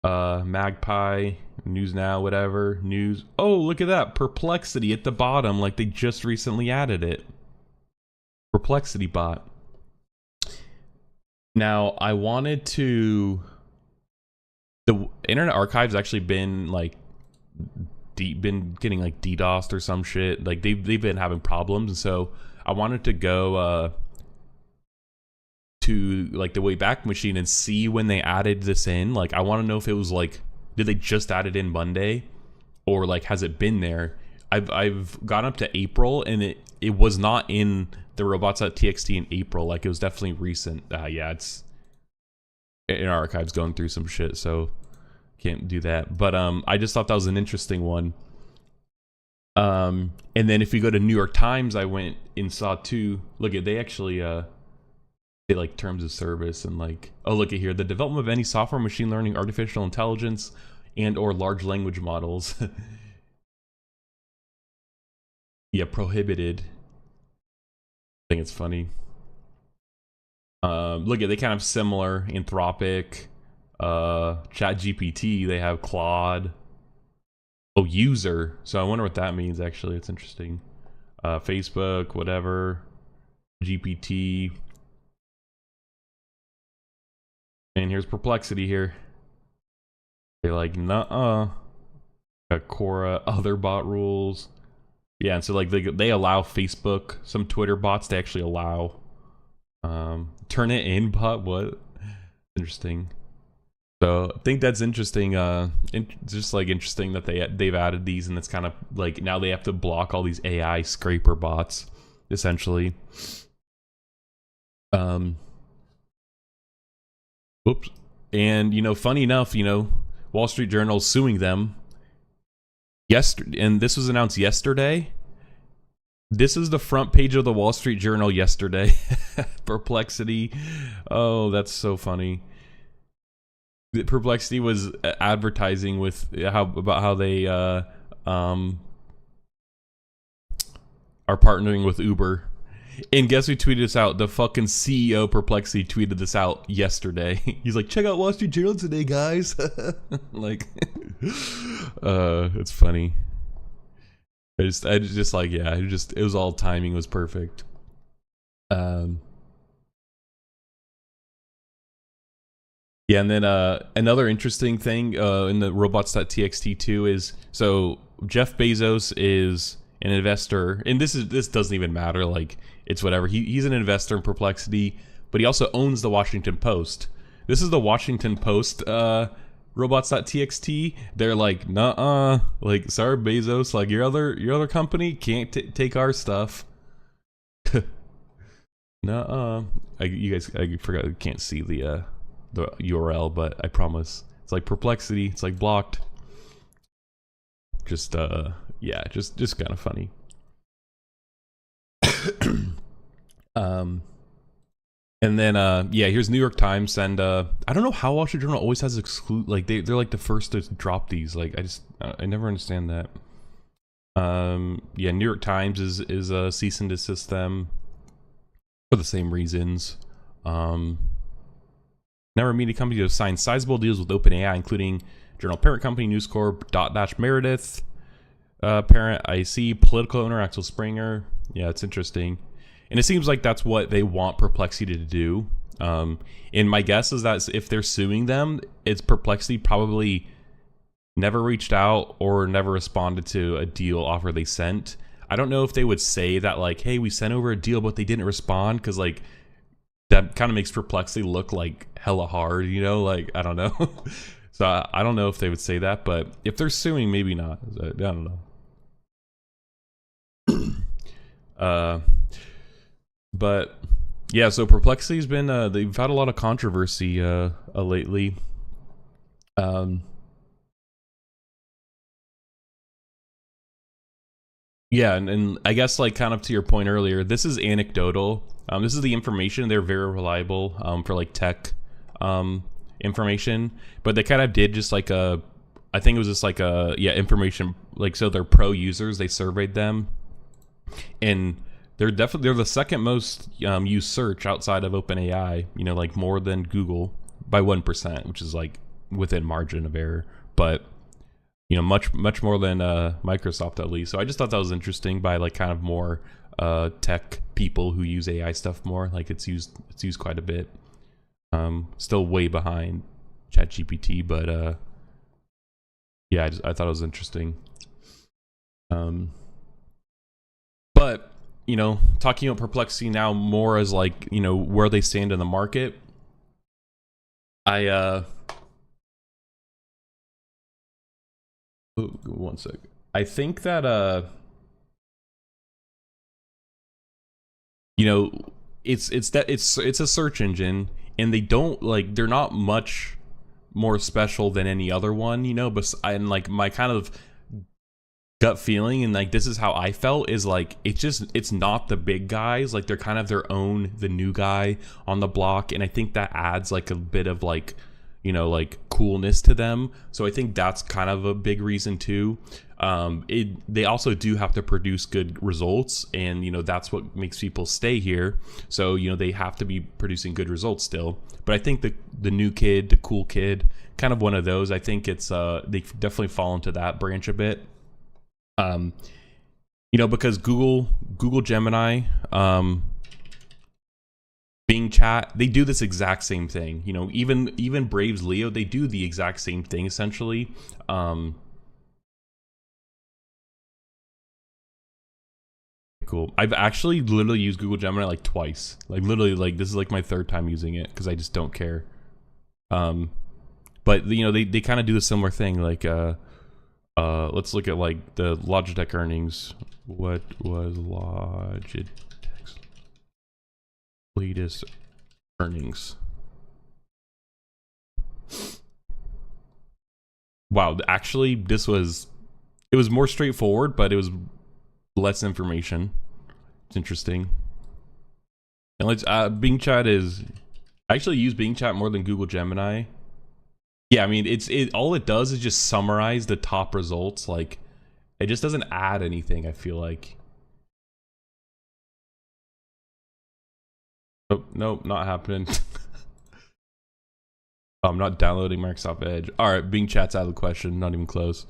Magpie, News Now, whatever. News. Oh, look at that. Perplexity at the bottom, like they just recently added it. Perplexity bot. Now, I wanted to... The Internet Archive's actually been, like, been getting, like, DDoSed or some shit. Like, they've been having problems, and so I wanted to go to, like, the Wayback Machine and see when they added this in. Like, I want to know if it was, like, did they just add it in Monday? Or, like, has it been there? I've gone up to April, and it was not in the robots.txt in April. Like, it was definitely recent. Yeah, it's in our archives going through some shit, so can't do that. But I just thought that was an interesting one. And then if you go to New York Times, I went and saw too. Look at, they actually say like terms of service and like, oh, look at here, the development of any software, machine learning, artificial intelligence, and or large language models. Yeah, prohibited. I think it's funny. Look at, they kind of similar. Anthropic, Chat GPT, they have Claude. Oh, user. So I wonder what that means, actually. It's interesting. Facebook, whatever. GPT. And here's Perplexity here. They're like, nuh-uh. Got Quora, other bot rules. Yeah, and so like they allow Facebook, some Twitter bots to actually allow turn it in bot. What? Interesting. So I think that's interesting. Just like interesting that they've added these, and it's kind of like now they have to block all these AI scraper bots, essentially. Oops. And you know, funny enough, you know, Wall Street Journal's suing them. Yesterday, and this was announced yesterday. This is the front page of the Wall Street Journal yesterday. Perplexity. Oh, that's so funny. Perplexity was advertising with how they are partnering with Uber. And guess who tweeted this out? The fucking CEO Perplexity tweeted this out yesterday. He's like, check out Wall Street Journal today, guys. Like, it's funny. I just like, yeah, it was all timing was perfect. Yeah, and then another interesting thing in the robots.txt too is, so Jeff Bezos is an investor, and this doesn't even matter, like it's whatever. He's an investor in Perplexity, but he also owns the Washington Post. This is the Washington Post robots.txt. They're like, nuh-uh, like, sorry Bezos, like your other company can't take our stuff. Nuh-uh. You guys, I forgot, you can't see the URL, but I promise it's like Perplexity. It's like blocked. Just yeah, just kind of funny. And then yeah, here's New York Times, and I don't know how Wall Street Journal always has like they're like the first to drop these. Like I never understand that. Yeah, New York Times is a cease and desist them for the same reasons. Never media companies have signed sizable deals with OpenAI, including Journal parent company News Corp, Dotdash Meredith, parent IC, political owner Axel Springer. Yeah, it's interesting. And it seems like that's what they want Perplexity to do. And my guess is that if they're suing them, it's Perplexity probably never reached out or never responded to a deal offer they sent. I don't know if they would say that, like, hey, we sent over a deal, but they didn't respond, because, like, that kind of makes Perplexity look like hella hard, you know? Like, I don't know. So I don't know if they would say that, but if they're suing, maybe not. I don't know. But yeah, so Perplexity's been they've had a lot of controversy lately. Yeah, and I guess, like, kind of to your point earlier, this is anecdotal. This is the information. They're very reliable for like tech information, but they kind of did just like I think it was just like yeah, information, like, so they're pro users, they surveyed them, and they're the second most used search outside of OpenAI, you know, like more than Google by 1%, which is like within margin of error, but you know, much more than Microsoft at least. So I just thought that was interesting by like kind of more tech people who use AI stuff more. Like it's used quite a bit. Still way behind ChatGPT, but yeah, I thought it was interesting. But you know, talking about Perplexity now more as like, you know, where they stand in the market. One sec. I think that you know, it's a search engine, and they don't, like, they're not much more special than any other one, you know, but and like my kind of gut feeling, and like this is how I felt, is like it's not the big guys, like they're kind of their own, the new guy on the block, and I think that adds like a bit of like, you know, like coolness to them. So I think that's kind of a big reason too. They also do have to produce good results, and you know that's what makes people stay here. So you know they have to be producing good results still. But I think the new kid, the cool kid, kind of one of those. I think it's they definitely fall into that branch a bit. You know, because Google Gemini, Bing Chat, they do this exact same thing. You know, even Braves Leo, they do the exact same thing essentially. Cool. I've actually literally used Google Gemini like twice. Like literally, like this is like my third time using it because I just don't care. But you know, they kind of do a similar thing. Like let's look at like the Logitech earnings. What was Logitech's latest earnings? Wow, actually it was more straightforward, but it was less information. It's interesting. And let's Bing Chat is, I actually use Bing Chat more than Google Gemini. Yeah, I mean it all it does is just summarize the top results. Like it just doesn't add anything, I feel like. Oh, nope, not happening. I'm not downloading Microsoft Edge. All right, Bing Chat's out of the question, not even close.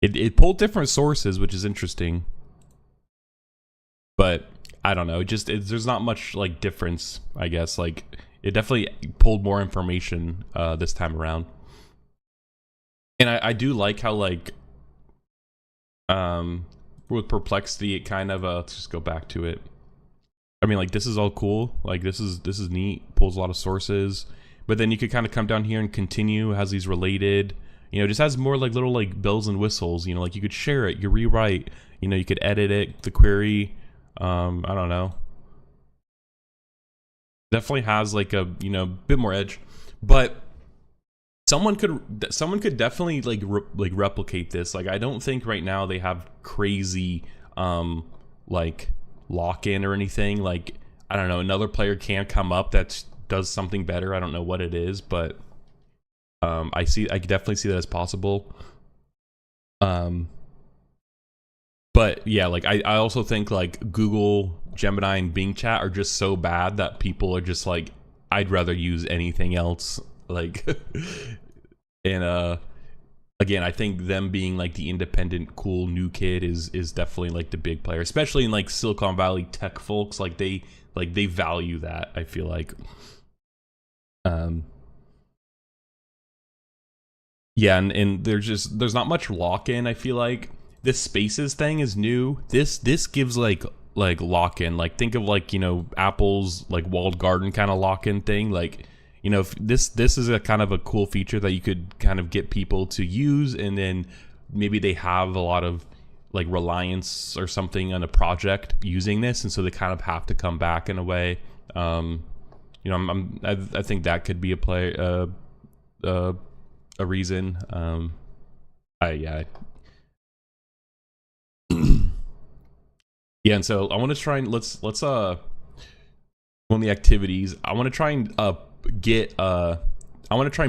It pulled different sources, which is interesting, but I don't know. There's not much like difference, I guess. Like it definitely pulled more information this time around, and I do like how like with Perplexity it kind of let's just go back to it. I mean, like this is all cool. Like this is neat. Pulls a lot of sources, but then you could kind of come down here and continue. Has these related. You know, just has more like little like bells and whistles. You know, like you could share it, you rewrite. You know, you could edit it, the query. I don't know. Definitely has like a, you know, bit more edge, but someone could definitely like replicate this. Like I don't think right now they have crazy like lock-in or anything. Like I don't know, another player can come up that does something better. I don't know what it is, but I definitely see that as possible. But yeah, like I also think like Google Gemini and Bing Chat are just so bad that people are just like, I'd rather use anything else. Like and again, I think them being like the independent cool new kid is definitely like the big player, especially in like Silicon Valley tech folks. Like they value that, I feel like. Yeah, and there's not much lock-in. I feel like this Spaces thing is new. This gives like lock-in. Like think of like, you know, Apple's like walled garden kind of lock-in thing. Like, you know, if this is a kind of a cool feature that you could kind of get people to use, and then maybe they have a lot of like reliance or something on a project using this, and so they kind of have to come back in a way. You know, I think that could be a reason. Yeah. Yeah, and so I want to try and let's on the activities. I want to try and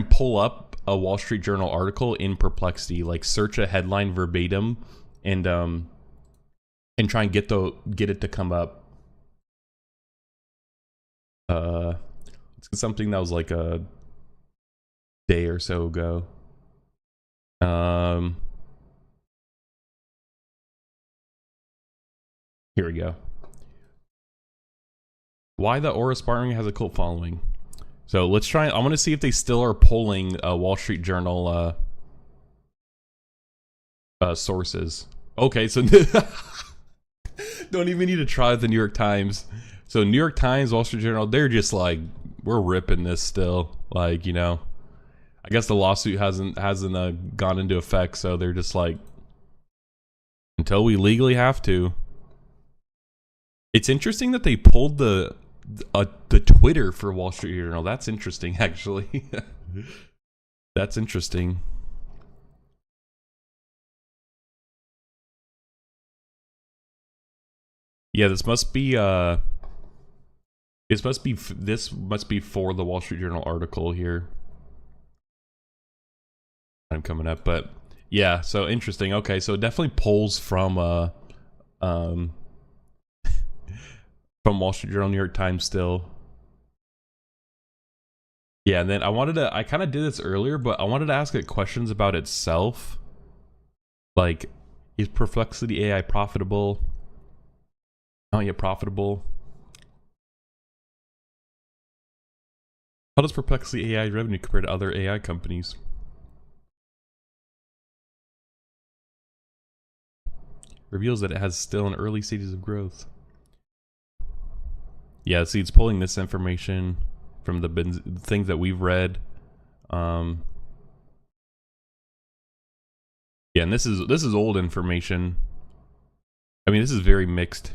pull up a Wall Street Journal article in Perplexity, like search a headline verbatim and try and get it to come up. It's something that was like a day or so ago. Here we go. Why the Aura Sparring has a cult following. So let's try. I want to see if they still are polling Wall Street Journal sources. Okay, so don't even need to try the New York Times. So New York Times, Wall Street Journal, they're just like, we're ripping this still. Like, you know, I guess the lawsuit hasn't gone into effect, so they're just like, until we legally have to. It's interesting that they pulled the Twitter for Wall Street Journal. That's interesting, actually. That's interesting. Yeah, this must be this must be for the Wall Street Journal article here. I'm coming up, but yeah, so interesting. Okay, so it definitely pulls from um from Wall Street Journal, New York Times still. Yeah, and then I kind of did this earlier, but I wanted to ask it questions about itself. Like, is Perplexity AI profitable? Not yet profitable. How does Perplexity AI revenue compare to other AI companies? Reveals that it has still in early stages of growth. Yeah, see, it's pulling this information from the things that we've read. Yeah, and this is old information. I mean, this is very mixed.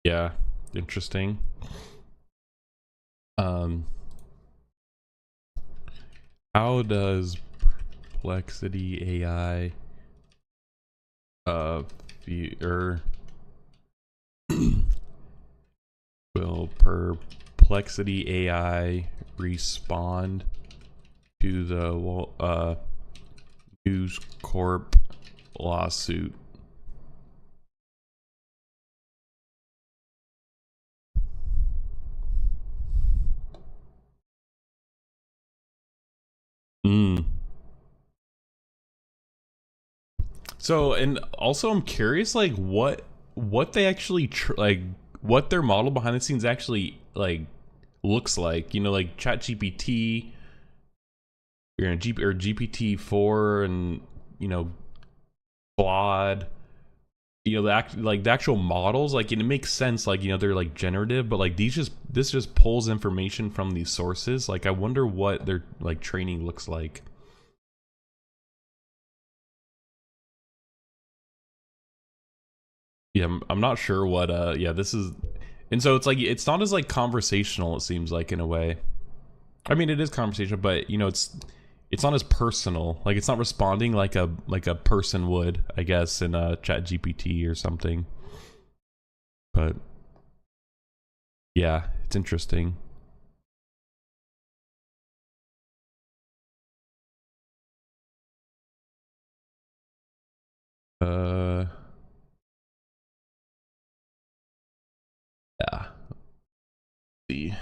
Yeah, interesting. How does Perplexity AI will Perplexity AI respond to the News Corp lawsuit? So, and also I'm curious, like, what they actually like, what their model behind the scenes actually like looks like. You know, like ChatGPT, or GPT-4, and you know, Claude. You know, the actual models, like, and it makes sense. Like, you know, they're like generative, but like this just pulls information from these sources. Like, I wonder what their like training looks like. Yeah, I'm not sure what yeah, this is. And so it's like, it's not as like conversational, it seems like, in a way. I mean, it is conversational, but you know, it's not as personal. Like, it's not responding like a person would, I guess, in a Chat GPT or something. But yeah, it's interesting. Uh yeah. Let's see.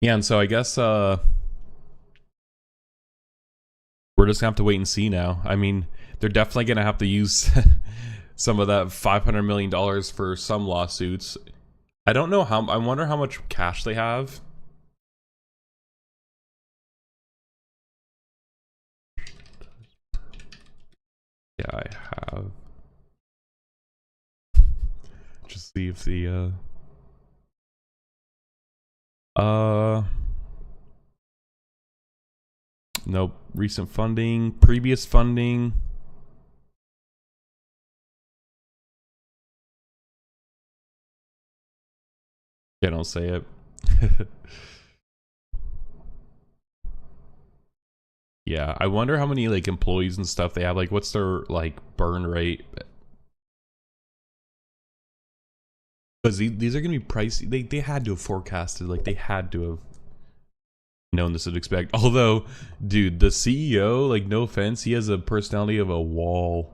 Yeah, and so I guess we're just gonna have to wait and see now. I mean, they're definitely gonna have to use some of that $500 million for some lawsuits. I don't know how. I wonder how much cash they have. Yeah, I have. Just see if the nope. Recent funding, previous funding. They don't say it. Yeah, I wonder how many like employees and stuff they have. Like, what's their like burn rate? Because these are gonna be pricey. They had to have forecasted. Like, they had to have known this would expect. Although, dude, the CEO, like, no offense, he has a personality of a wall.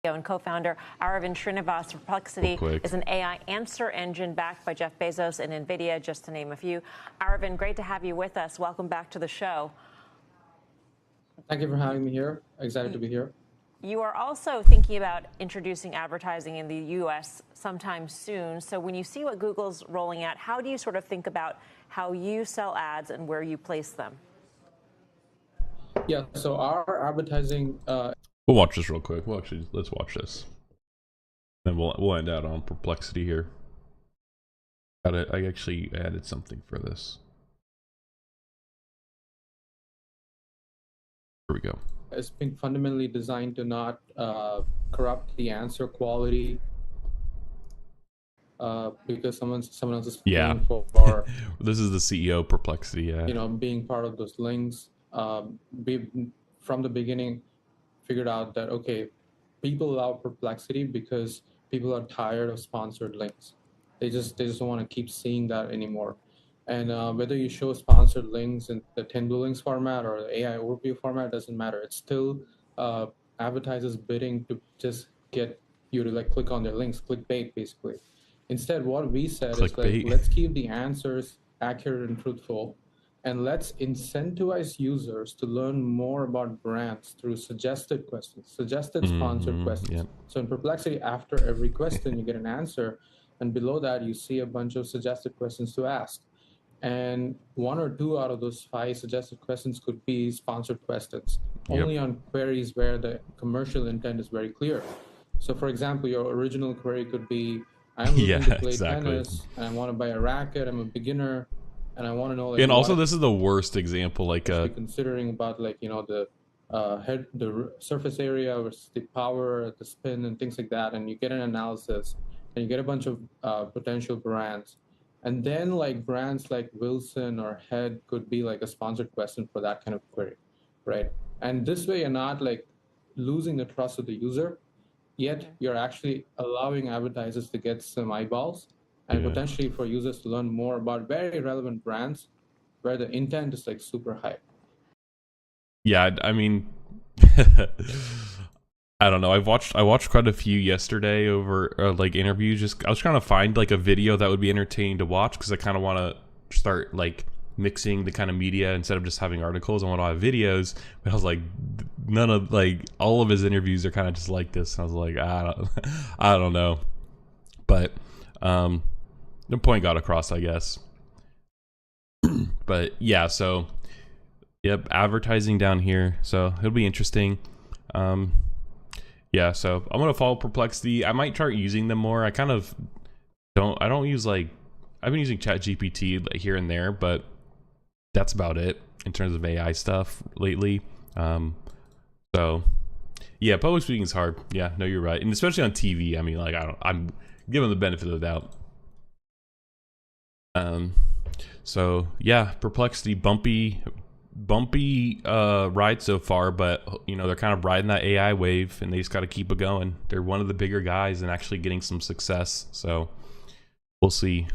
And co-founder Aravind Srinivas. Perplexity is an AI answer engine backed by Jeff Bezos and NVIDIA, just to name a few. Aravind, great to have you with us. Welcome back to the show. Thank you for having me here. Excited to be here. You are also thinking about introducing advertising in the U.S. sometime soon. So when you see what Google's rolling out, how do you sort of think about how you sell ads and where you place them? Yeah, so our advertising... We'll watch this real quick. Let's watch this. Then we'll end out on Perplexity here. I actually added something for this. Here we go. It's been fundamentally designed to not corrupt the answer quality because someone else is Yeah. paying for This is the CEO of Perplexity, yeah. being part of those links. We from the beginning figured out that okay, people love Perplexity because people are tired of sponsored links. They just don't want to keep seeing that anymore. And whether you show sponsored links in the 10 blue links format or the AI overview format doesn't matter. It's still advertisers bidding to just get you to like click on their links, clickbait basically. Instead, what we said is like, Clickbait. let's keep the answers accurate and truthful, and let's incentivize users to learn more about brands through suggested questions, suggested sponsored questions. Yep. So in Perplexity, after every question, you get an answer, and below that, you see a bunch of suggested questions to ask. And 1 or 2 out of those 5 suggested questions could be sponsored questions, only on queries where the commercial intent is very clear. So for example, your original query could be, I'm looking to play tennis, and I want to buy a racket, I'm a beginner, and I want to know like, And also this is the worst example, like considering about like the surface area versus the power, the spin, and things like that, and you get an analysis, and you get a bunch of potential brands, and then like brands like Wilson or Head could be like a sponsored question for that kind of query, right? And this way, you're not like losing the trust of the user, yet you're actually allowing advertisers to get some eyeballs and potentially for users to learn more about very relevant brands where the intent is like super high. Yeah, I mean, I don't know. I watched quite a few yesterday over like interviews. Just I was trying to find like a video that would be entertaining to watch because I kind of want to start like mixing the kind of media instead of just having articles. I want to have videos. But I was like, none of like all of his interviews are kind of just like this. And I was like, I don't know. But the point got across, I guess. But yeah, so yep, advertising down here. So it'll be interesting. Yeah, so I'm gonna follow Perplexity. I might start using them more. I kind of don't use like I've been using ChatGPT here and there, but that's about it in terms of AI stuff lately. So yeah, public speaking is hard. Yeah, no, you're right, and especially on TV. I mean, like I'm giving the benefit of the doubt. So yeah, Perplexity, bumpy ride so far, but they're kind of riding that AI wave, and they just got to keep it going. They're one of the bigger guys and actually getting some success. So we'll see.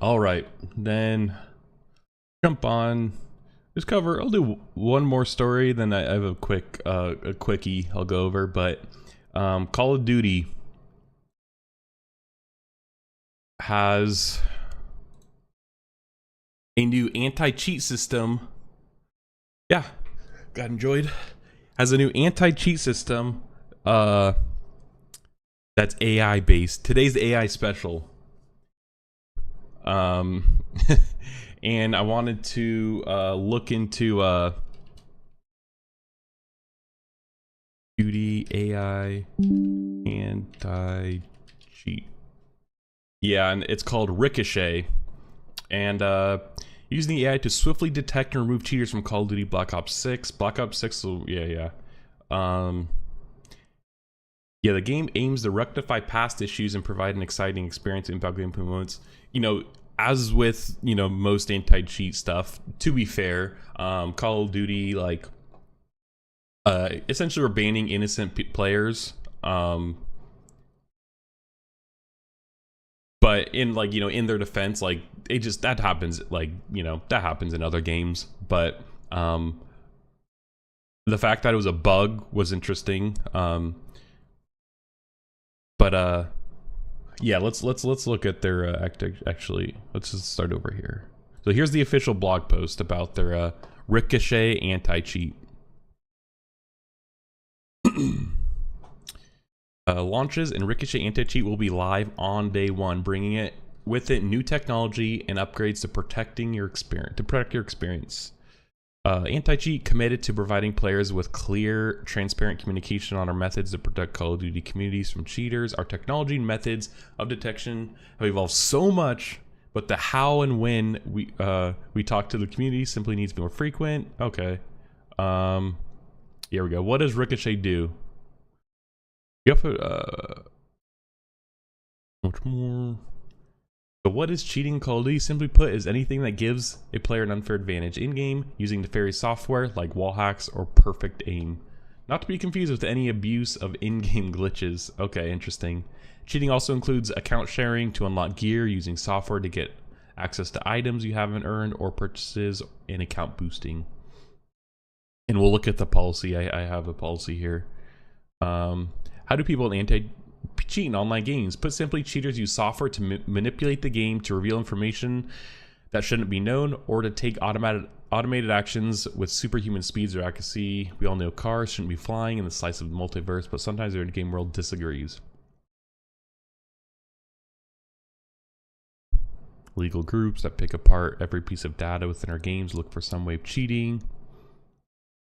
All right, then jump on. I'll do one more story, then I have a quickie I'll go over. But Call of Duty has a new anti-cheat system. Yeah, got enjoyed. Has a new anti-cheat system that's AI based. Today's AI special. And I wanted to look into Duty AI anti-cheat. Yeah, and it's called Ricochet. And using the AI to swiftly detect and remove cheaters from Call of Duty Black Ops 6. Black Ops 6, yeah. Yeah, the game aims to rectify past issues and provide an exciting experience in gameplay moments. As with, most anti-cheat stuff, to be fair, Call of Duty, like, essentially we're banning innocent players. But in in their defense, like that happens in other games. But the fact that it was a bug was interesting. Yeah, let's look at their actually. Let's just start over here. So here's the official blog post about their Ricochet anti-cheat. Launches and Ricochet anti-cheat will be live on day 1, bringing with it new technology and upgrades to protect your experience. Anti-cheat committed to providing players with clear, transparent communication on our methods to protect Call of Duty communities from cheaters. Our technology and methods of detection have evolved so much, but the how and when we talk to the community simply needs to be more frequent. Okay. Here we go. What does Ricochet do? You have much more. So what is cheating in Call of Duty? Simply put, is anything that gives a player an unfair advantage in-game using nefarious software like wall hacks or perfect aim. Not to be confused with any abuse of in-game glitches. Okay, interesting. Cheating also includes account sharing to unlock gear, using software to get access to items you haven't earned, or purchases, and account boosting. And we'll look at the policy. I have a policy here. How do people in anti-cheat in online games? Put simply, cheaters use software to manipulate the game, to reveal information that shouldn't be known, or to take automated actions with superhuman speeds or accuracy. We all know cars shouldn't be flying in the slice of the multiverse, but sometimes the game world disagrees. Legal groups that pick apart every piece of data within our games look for some way of cheating.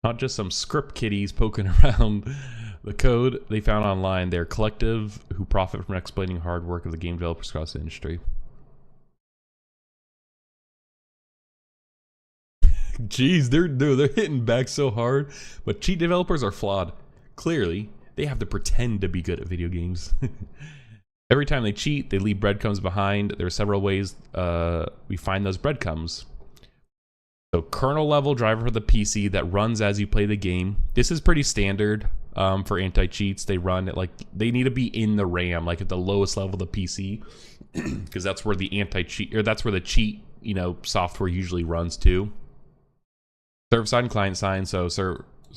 Not just some script kiddies poking around the code they found online. They're a collective who profit from exploiting hard work of the game developers across the industry. Jeez, they're hitting back so hard. But cheat developers are flawed. Clearly, they have to pretend to be good at video games. Every time they cheat, they leave breadcrumbs behind. There are several ways we find those breadcrumbs. So kernel level driver for the PC that runs as you play the game. This is pretty standard for anti-cheats. They run at they need to be in the RAM, like at the lowest level of the PC, because that's where the anti-cheat, or that's where the cheat, software usually runs to. Server side and client side. So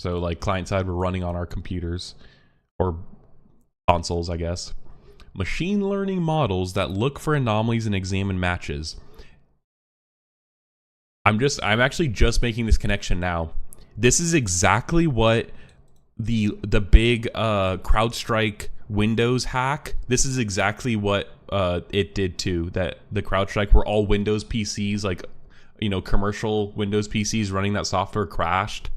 like client side, we're running on our computers or consoles, I guess. Machine learning models that look for anomalies and examine matches. I'm actually just making this connection now. This is exactly what the big CrowdStrike Windows hack. This is exactly what it did too. That the CrowdStrike were all Windows PCs, commercial Windows PCs running that software crashed.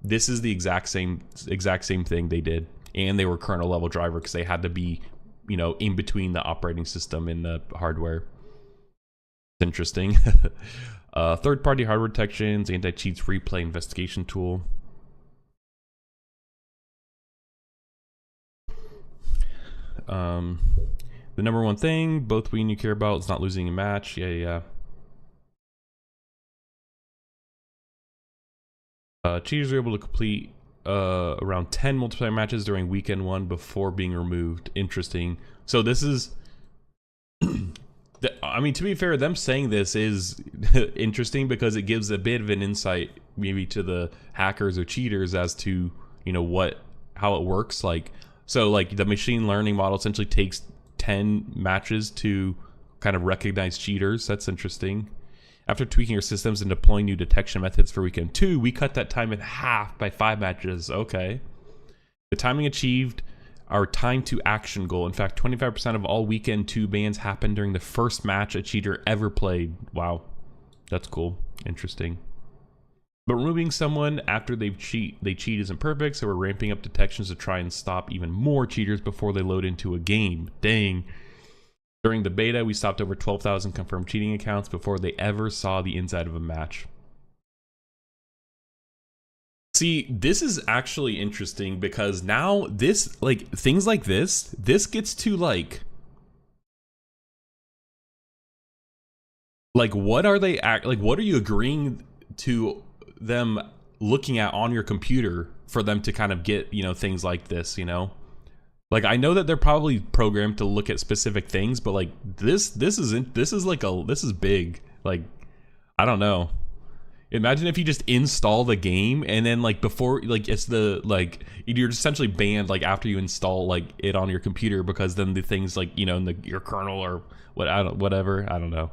This is the exact same thing they did, and they were kernel level driver because they had to be, in between the operating system and the hardware. It's interesting. Third-party hardware detections, anti-cheats replay investigation tool. The number one thing both we and you care about is not losing a match. Yeah. Cheaters are able to complete around 10 multiplayer matches during weekend one before being removed. Interesting. So this is... I mean, to be fair, them saying this is interesting because it gives a bit of an insight maybe to the hackers or cheaters as to, how it works. So the machine learning model essentially takes 10 matches to kind of recognize cheaters. That's interesting. After tweaking our systems and deploying new detection methods for weekend 2, we cut that time in half by 5 matches. Okay. The timing achieved our time to action goal. In fact, 25% of all weekend 2 bans happened during the first match a cheater ever played. Wow. That's cool. Interesting. But removing someone after they cheat isn't perfect, so we're ramping up detections to try and stop even more cheaters before they load into a game. Dang. During the beta, we stopped over 12,000 confirmed cheating accounts before they ever saw the inside of a match. See, this is actually interesting because now this, things like this gets to what are they what are you agreeing to them looking at on your computer for them to kind of get, things like this, I know that they're probably programmed to look at specific things, but this is big. I don't know. Imagine if you just install the game and then before it's you're essentially banned after you install it on your computer, because then the things in your kernel or whatever, I don't know.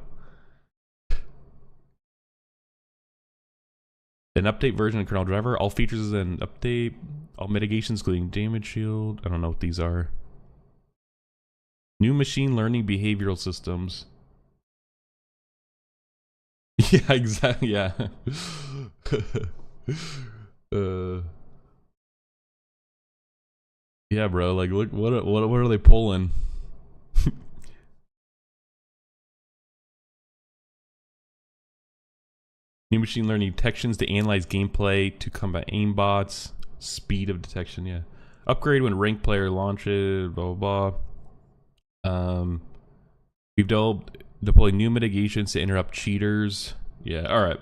An update version of kernel driver, all features and update, all mitigations including damage shield. I don't know what these are. New machine learning behavioral systems. Yeah, exactly. Yeah. Yeah, bro. Look, what are they pulling? New machine learning detections to analyze gameplay to combat aimbots. Speed of detection. Yeah. Upgrade when ranked player launches, blah, blah, blah. We've deployed new mitigations to interrupt cheaters. Yeah, all right.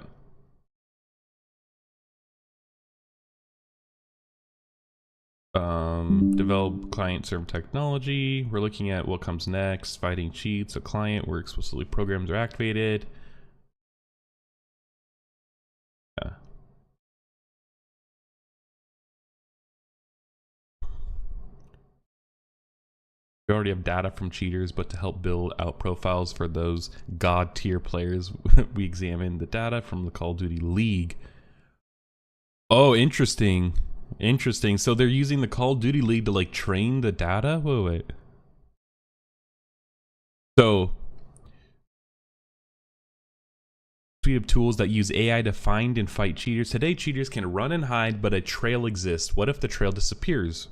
Develop client-server technology. We're looking at what comes next. Fighting cheats. A client where explicitly programs are activated. Yeah. We already have data from cheaters, but to help build out profiles for those god tier players, we examine the data from the Call of Duty League. Oh, interesting. Interesting. So they're using the Call of Duty League to like train the data? Wait. So suite of tools that use AI to find and fight cheaters. Today, cheaters can run and hide, but a trail exists. What if the trail disappears?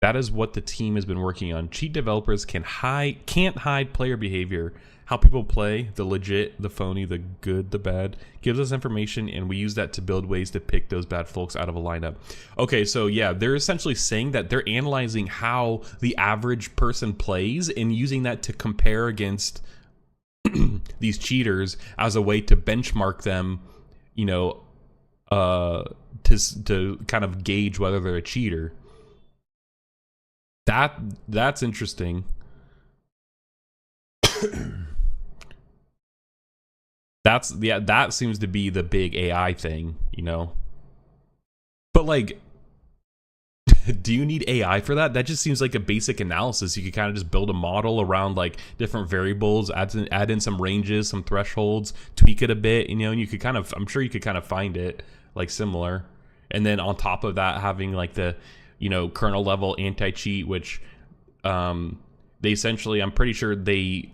That is what the team has been working on. Cheat developers can't hide player behavior. How people play, the legit, the phony, the good, the bad, gives us information, and we use that to build ways to pick those bad folks out of a lineup. Okay, so yeah, they're essentially saying that they're analyzing how the average person plays and using that to compare against these cheaters as a way to benchmark them, you know, to kind of gauge whether they're a cheater. That's interesting. That seems to be the big AI thing, you know. But like, do you need AI for that? That just seems like a basic analysis. You could kind of just build a model around like different variables, add in some ranges, some thresholds, tweak it a bit, you know, and you could kind of, I'm sure you could kind of find it like similar. And then on top of that, having like the, you know, kernel level anti-cheat, which they essentially, I'm pretty sure they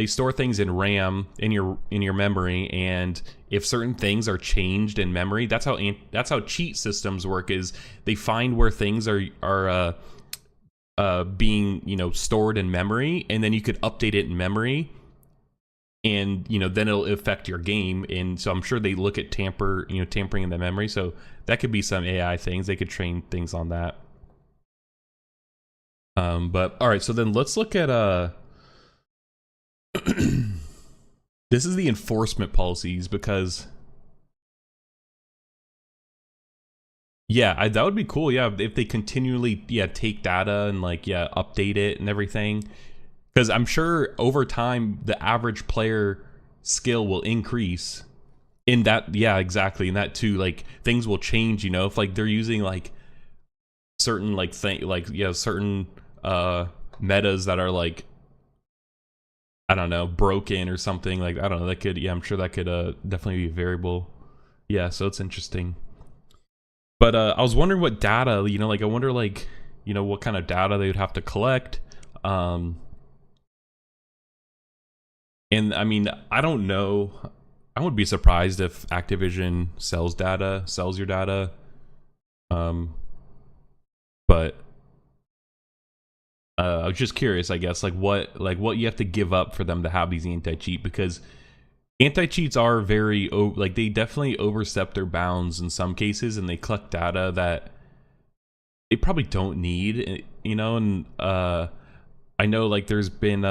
store things in RAM in your memory, and if certain things are changed in memory, that's how cheat systems work. Is they find where things are being, you know, stored in memory, and then you could update it in memory, and you know, then it'll affect your game. And so I'm sure they look at tampering in the memory. So that could be some AI things. They could train things on that. But all right, so then let's look at this is the enforcement policies, because yeah, that would be cool. Yeah, if they continually take data and like update it and everything, because I'm sure over time the average player skill will increase in that. Yeah, exactly. In that too, like things will change, you know, if like they're using like certain like certain metas that are like, I don't know, broken or something, like I don't know, that could, I'm sure that could definitely be a variable. Yeah, so it's interesting. But I was wondering what data, you know, like I wonder like, you know, what kind of data they would have to collect. And I mean, I don't know, I wouldn't be surprised if Activision sells your data. But I was just curious, I guess, like what you have to give up for them to have these anti-cheat, because anti-cheats are very, like they definitely overstep their bounds in some cases, and they collect data that they probably don't need, you know. And I know like there's been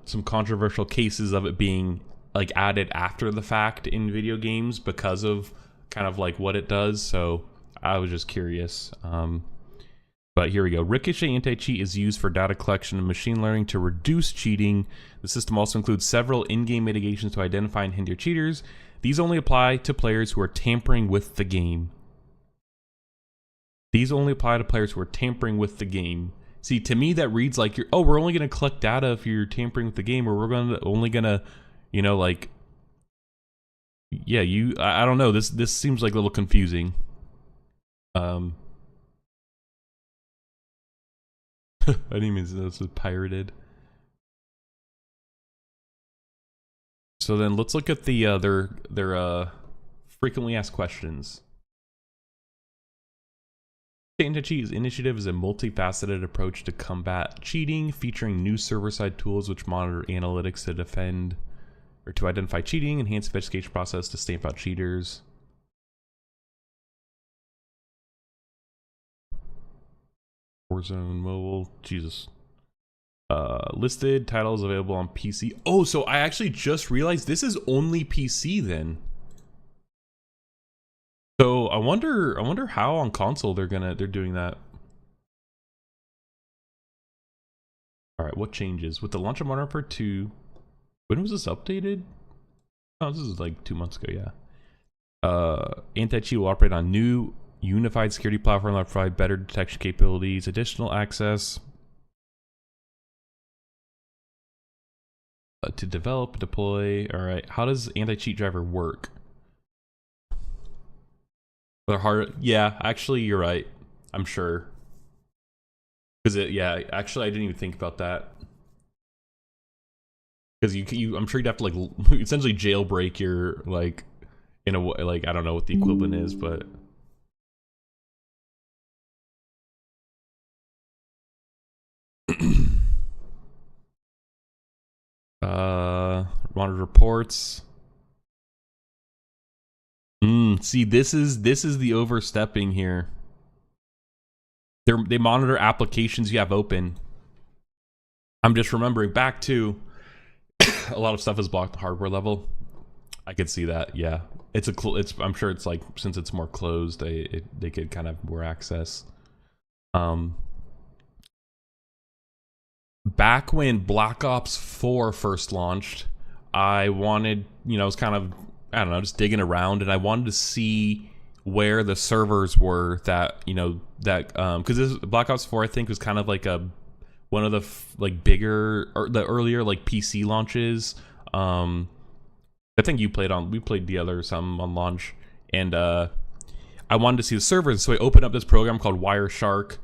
some controversial cases of it being like added after the fact in video games because of kind of like what it does. So I was just curious. But here we go. Ricochet anti-cheat is used for data collection and machine learning to reduce cheating. The system also includes several in-game mitigations to identify and hinder cheaters. These only apply to players who are tampering with the game. See, to me that reads like we're only going to collect data if you're tampering with the game, or we're only going to, you know, like, yeah, I don't know. This seems like a little confusing. I didn't even know this was pirated. So then let's look at the their frequently asked questions. Anticheat initiative is a multifaceted approach to combat cheating, featuring new server-side tools which monitor analytics to defend or to identify cheating, enhance investigation process to stamp out cheaters. Warzone Mobile. Jesus. Listed titles available on PC. Oh, so I actually just realized this is only PC then. So I wonder how on console they're doing that. All right, what changes with the launch of Modern Warfare 2? When was this updated? Oh, this is like 2 months ago. Yeah. Anticheat will operate on new unified security platform that provide better detection capabilities, additional access to develop, deploy. All right, how does anti-cheat driver work? They're hard. Yeah, actually, you're right. I'm sure. Because yeah, actually, I didn't even think about that. Because I'm sure you'd have to like essentially jailbreak your like in a way, like I don't know what the equivalent is, but. Monitor reports. See, this is the overstepping here. They monitor applications you have open. I'm just remembering back to a lot of stuff is blocked at hardware level. I could see that. Yeah, I'm sure it's like since it's more closed, they could kind of more access. Back when Black Ops 4 first launched, I wanted, I was kind of, I don't know, just digging around, and I wanted to see where the servers were that, because this Black Ops 4, I think, was kind of like one of the like bigger or the earlier like PC launches. I think we played the other some on launch, and I wanted to see the servers, so I opened up this program called Wireshark.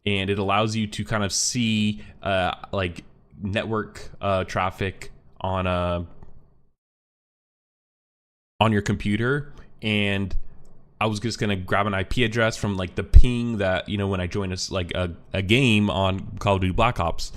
And it allows you to kind of see like network traffic on your computer. And I was just gonna grab an IP address from like the ping that when I join a game on Call of Duty Black Ops.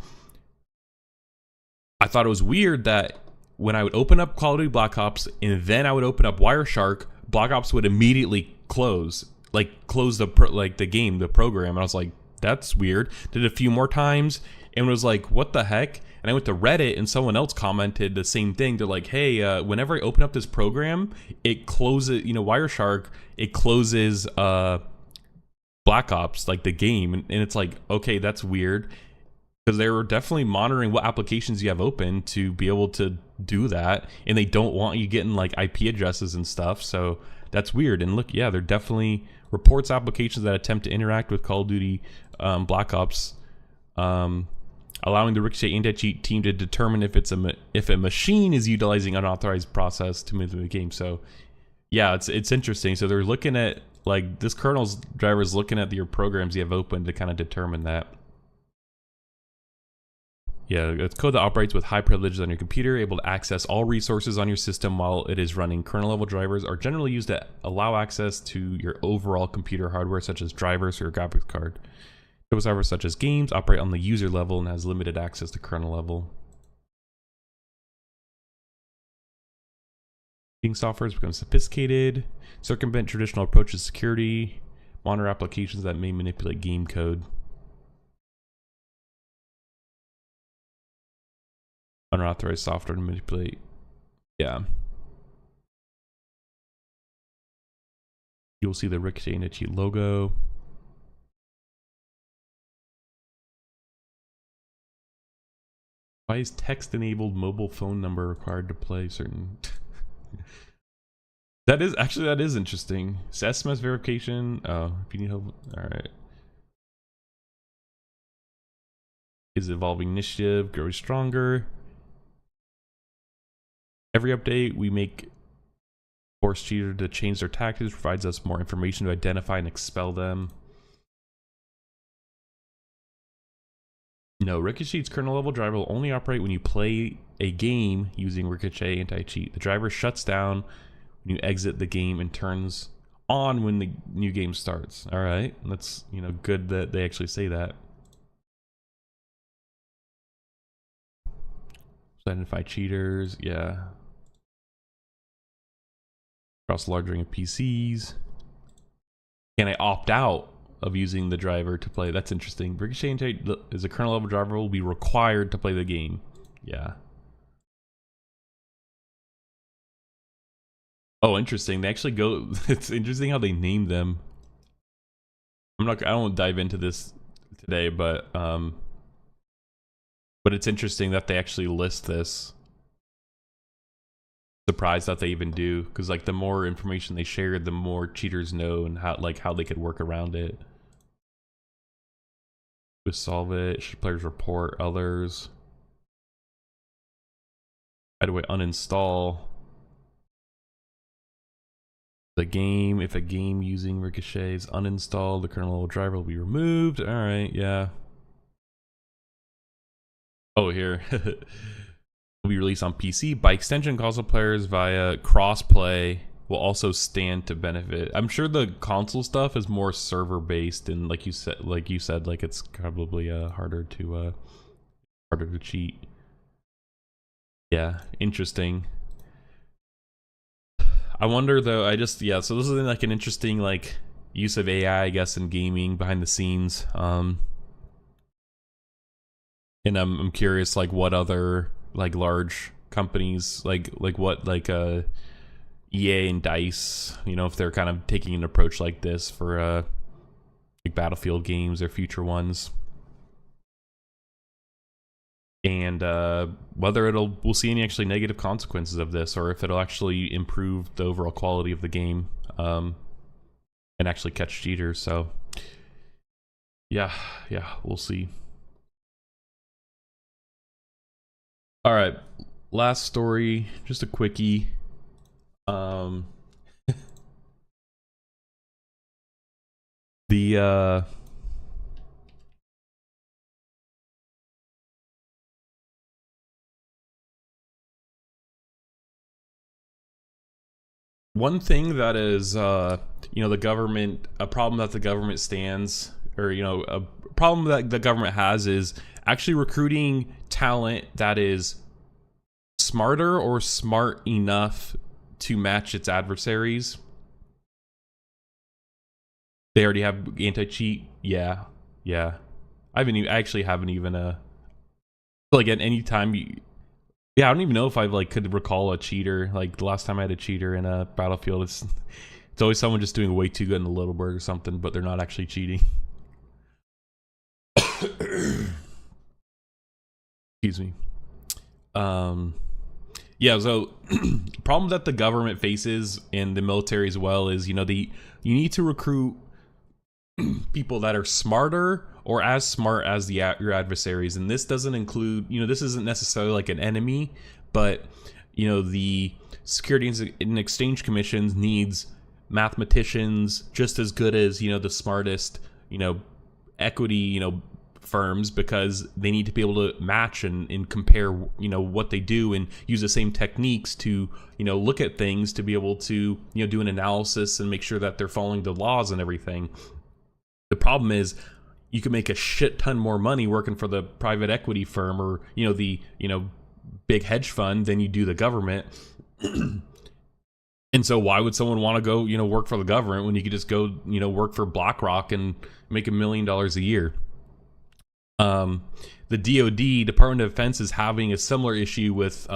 I thought it was weird that when I would open up Call of Duty Black Ops and then I would open up Wireshark, Black Ops would immediately close the game, the program. And I was like, that's weird. Did it a few more times and was like, what the heck? And I went to Reddit and someone else commented the same thing. They're like, hey, whenever I open up this program, it closes, Wireshark, it closes Black Ops, like the game. And it's like, okay, that's weird. Because they were definitely monitoring what applications you have open to be able to do that. And they don't want you getting like IP addresses and stuff. So that's weird. And look, yeah, they're definitely reports applications that attempt to interact with Call of Duty Black Ops, allowing the Ricochet anti-cheat team to determine if a machine is utilizing unauthorized process to move through the game. So yeah, it's interesting. So they're looking at like this kernel's driver is looking at your programs you have open to kind of determine that. Yeah, it's code that operates with high privileges on your computer, able to access all resources on your system while it is running. Kernel level drivers are generally used to allow access to your overall computer hardware, such as drivers or your graphics card. Those drivers, such as games, operate on the user level and has limited access to kernel level. Software has become sophisticated, circumvent traditional approaches to security, monitor applications that may manipulate game code. Unauthorized software to manipulate. Yeah. You'll see the Ricochet Anticheat logo. Why is text-enabled mobile phone number required to play certain... That is interesting. It's SMS verification. Oh, if you need help. Alright. Is evolving initiative, grow stronger. Every update we make force cheater to change their tactics, provides us more information to identify and expel them. No, Ricochet's kernel level driver will only operate when you play a game using Ricochet anti-cheat. The driver shuts down when you exit the game and turns on when the new game starts. All right, that's good that they actually say that. Identify cheaters, yeah. Across a large ring of PCs. Can I opt out? of using the driver to play. That's interesting. Ricochet is a kernel level driver will be required to play the game. Yeah. Oh, interesting. They actually go. It's interesting how they name them. I don't dive into this today, but it's interesting that they actually list this. Surprised that they even do, because like the more information they share, the more cheaters know and how they could work around it. To solve it, should players report others? How do I uninstall the game? If a game using Ricochet is uninstalled, the kernel level driver will be removed. All right, yeah. Oh, here. Will be released on PC. By extension, console players via crossplay will also stand to benefit. I'm sure the console stuff is more server based, and like you said, it's probably harder to cheat. Yeah, interesting. I wonder though. So this is like an interesting like use of AI, I guess, in gaming behind the scenes. And I'm curious like what other like large companies like EA and DICE, if they're kind of taking an approach like this for like Battlefield games or future ones, and whether we'll see any actually negative consequences of this, or if it'll actually improve the overall quality of the game and actually catch cheaters. So yeah, we'll see. All right, last story, just a quickie. One thing that is, the government, a problem that the government stands, or, a problem that the government has is actually recruiting talent that is smarter or smart enough to match its adversaries. They already have anti-cheat. Yeah. I actually haven't even like at any time I don't even know if I like could recall a cheater. Like the last time I had a cheater in a Battlefield, it's always someone just doing way too good in the little bird or something, but they're not actually cheating. Excuse me. Yeah, so problem that the government faces and the military as well is, you need to recruit people that are smarter or as smart as your adversaries, and this doesn't include, this isn't necessarily like an enemy, but the Securities and Exchange Commission needs mathematicians just as good as the smartest equity firms, because they need to be able to match and compare what they do and use the same techniques to look at things to be able to do an analysis and make sure that they're following the laws and everything. The problem is you can make a shit ton more money working for the private equity firm or the big hedge fund than you do the government. And so why would someone want to go work for the government when you could just go work for BlackRock and make $1 million a year? The DoD, Department of Defense, is having a similar issue with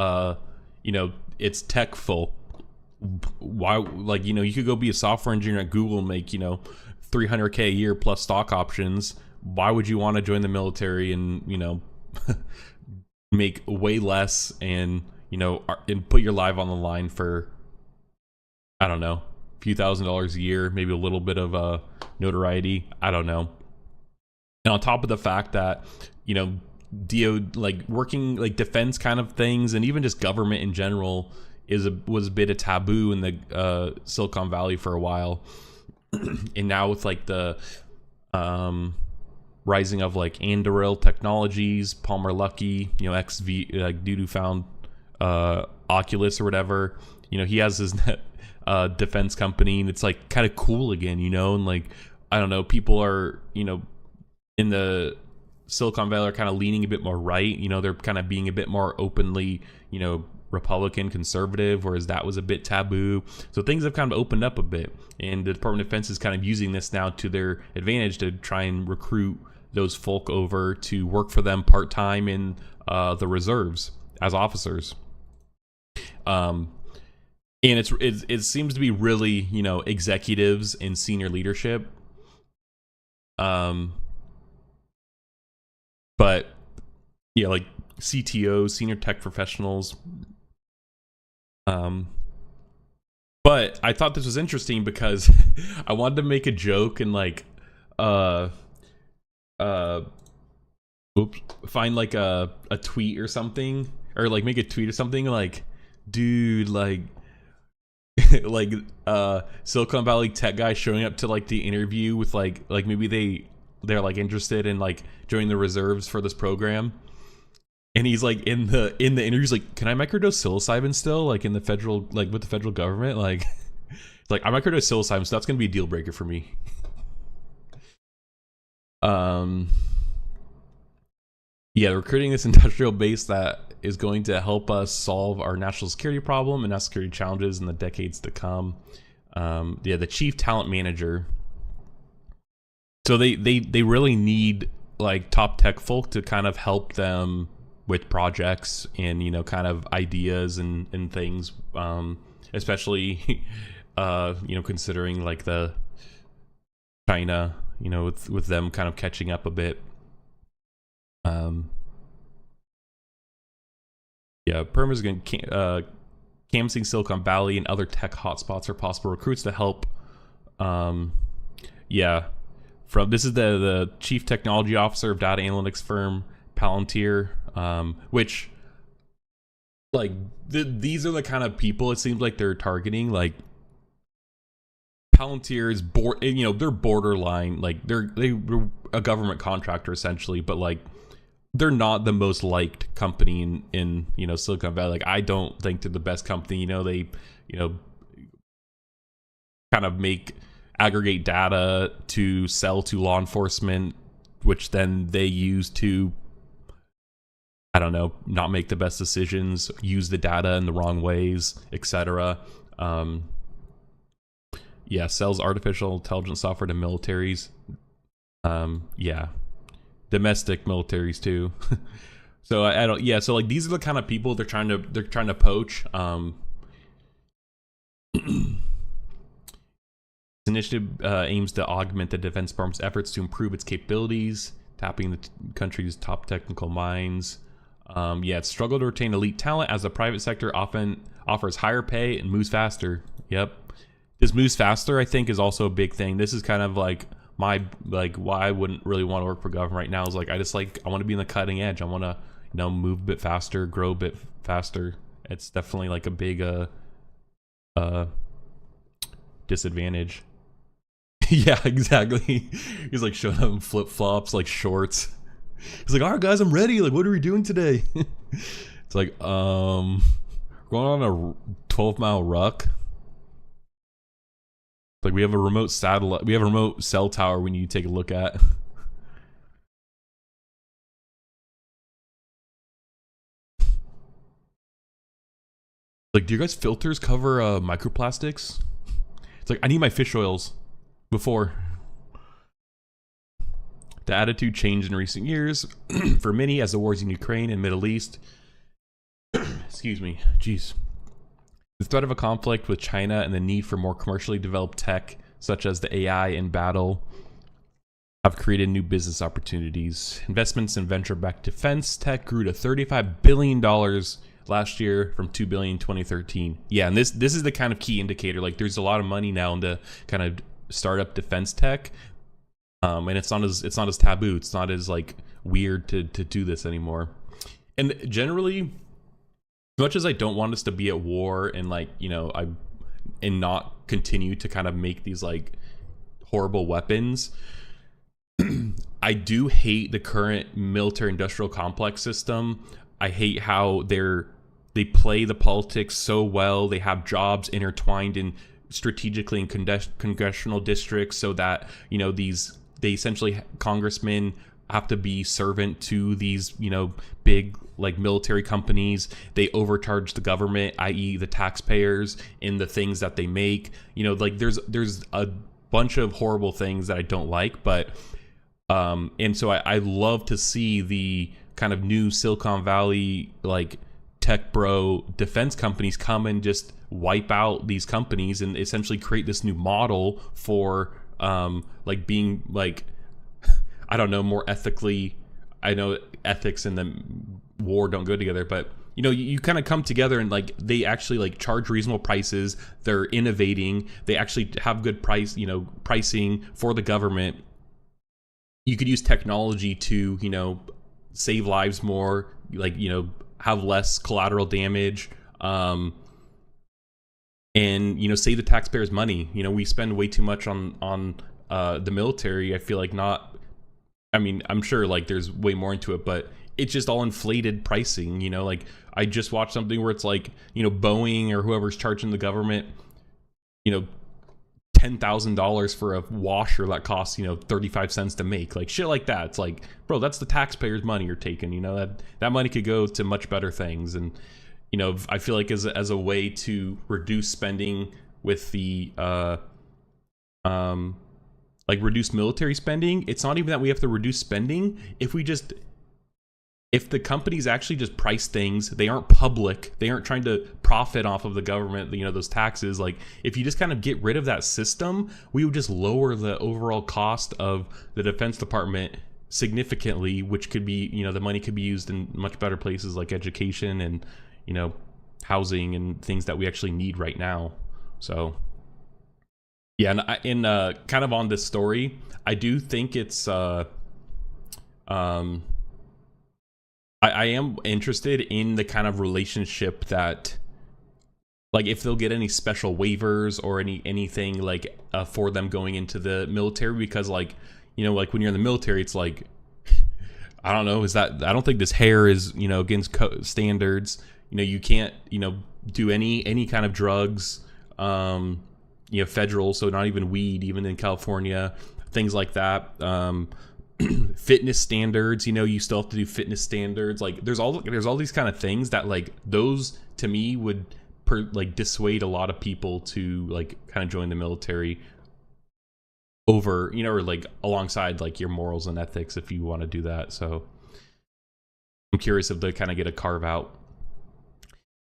its tech folk. Why, like, you could go be a software engineer at Google and make $300K a year plus stock options. Why would you want to join the military and make way less and put your life on the line for, I don't know, a few $1,000s a year, maybe a little bit of notoriety, I don't know. And on top of the fact that DoD, like working like defense kind of things and even just government in general was a bit of taboo in the Silicon Valley for a while. And now with like the rising of like Anduril Technologies, Palmer Luckey, XV, like dude who found Oculus or whatever, he has his defense company, and it's like kind of cool again, and like, I don't know, people are, in the Silicon Valley are kind of leaning a bit more right, they're kind of being a bit more openly, Republican, conservative, whereas that was a bit taboo. So things have kind of opened up a bit, and the Department of Defense is kind of using this now to their advantage to try and recruit those folk over to work for them part-time in the reserves as officers. And it seems to be really, executives and senior leadership. But yeah, like CTOs, senior tech professionals. But I thought this was interesting because I wanted to make a joke and find like a tweet or something, or like make a tweet or something like, dude, like Silicon Valley tech guy showing up to like the interview with like maybe they're like interested in like joining the reserves for this program, and he's like in the interview, he's like, can I microdose psilocybin still, like in the federal, like with the federal government, like it's like I microdose psilocybin, so that's gonna be a deal breaker for me. Yeah, we're creating this industrial base that is going to help us solve our national security problem and national security challenges in the decades to come. Yeah, the chief talent manager. So they really need like top tech folk to kind of help them with projects and kind of ideas and things, especially considering like the China, with them kind of catching up a bit. Yeah, Perm is going to canvassing Silicon Valley and other tech hotspots for possible recruits to help. Yeah, this is the chief technology officer of data analytics firm Palantir, which like these are the kind of people it seems like they're targeting. Like Palantir is they're borderline, like they're a government contractor essentially, but like they're not the most liked company in Silicon Valley. Like I don't think they're the best company. They kind of aggregate data to sell to law enforcement, which then they use to, I don't know, not make the best decisions, use the data in the wrong ways, etc. Yeah, sells artificial intelligence software to militaries. Yeah, domestic militaries too. So I don't. Yeah, so like these are the kind of people they're trying to poach. This initiative aims to augment the Defense Department's efforts to improve its capabilities, tapping the country's top technical minds. Yeah, it's struggled to retain elite talent as the private sector often offers higher pay and moves faster. Yep. This moves faster, I think, is also a big thing. This is kind of like why I wouldn't really want to work for government right now is like I want to be in the cutting edge. I want to move a bit faster, grow a bit faster. It's definitely like a big disadvantage. Yeah, exactly. He's like showing up in flip-flops, like shorts. He's like, all right, guys, I'm ready. Like, what are we doing today? It's like, going on a 12-mile ruck. Like, we have a remote satellite. We have a remote cell tower we need to take a look at. Like, do your guys' filters cover microplastics? It's like, I need my fish oils before. The attitude changed in recent years for many as the wars in Ukraine and Middle East. Excuse me. Jeez. The threat of a conflict with China and the need for more commercially developed tech, such as the AI in battle, have created new business opportunities. Investments in venture-backed defense tech grew to $35 billion last year from $2 billion in 2013. Yeah, and this is the kind of key indicator. Like, there's a lot of money now in the kind of startup defense tech, and it's not as taboo. It's not as like weird to do this anymore. And generally, as much as I don't want us to be at war and like and not continue to kind of make these like horrible weapons, I do hate the current military industrial complex system. I hate how they play the politics so well. They have jobs intertwined in strategically in congressional districts so that they essentially congressmen have to be servant to these, big like military companies. They overcharge the government, i.e. the taxpayers, in the things that they make. Like there's a bunch of horrible things that I don't like, but and so I love to see the kind of new Silicon Valley like tech bro defense companies come and just wipe out these companies and essentially create this new model for like being like, I don't know, more ethically. I know ethics and the war don't go together, but you kind of come together and like they actually like charge reasonable prices. They're innovating. They actually have good pricing for the government. You could use technology to save lives more, like have less collateral damage, and save the taxpayers money. We spend way too much on the military. I feel like not. I mean, I'm sure like there's way more into it, but it's just all inflated pricing. Like I just watched something where it's like Boeing or whoever's charging the government $10,000 for a washer that costs 35 cents to make, like shit like that. It's like, bro, that's the taxpayers' money you're taking. That money could go to much better things. And I feel like as a way to reduce spending with the like reduce military spending, it's not even that we have to reduce spending. If the companies actually just price things, they aren't public, they aren't trying to profit off of the government, those taxes. Like if you just kind of get rid of that system, we would just lower the overall cost of the Defense Department significantly, which could be, the money could be used in much better places like education and, housing and things that we actually need right now. So yeah, and kind of on this story, I do think it's I am interested in the kind of relationship that, like, if they'll get any special waivers or anything like for them going into the military, because like like when you're in the military, it's like I don't know, I don't think this hair is against standards. You can't do any kind of drugs. Federal, so not even weed, even in California, things like that. Fitness standards, you still have to do fitness standards. Like there's all these kind of things that like those to me would dissuade a lot of people to like kind of join the military over, or like alongside like your morals and ethics if you want to do that. So I'm curious if they kind of get a carve out.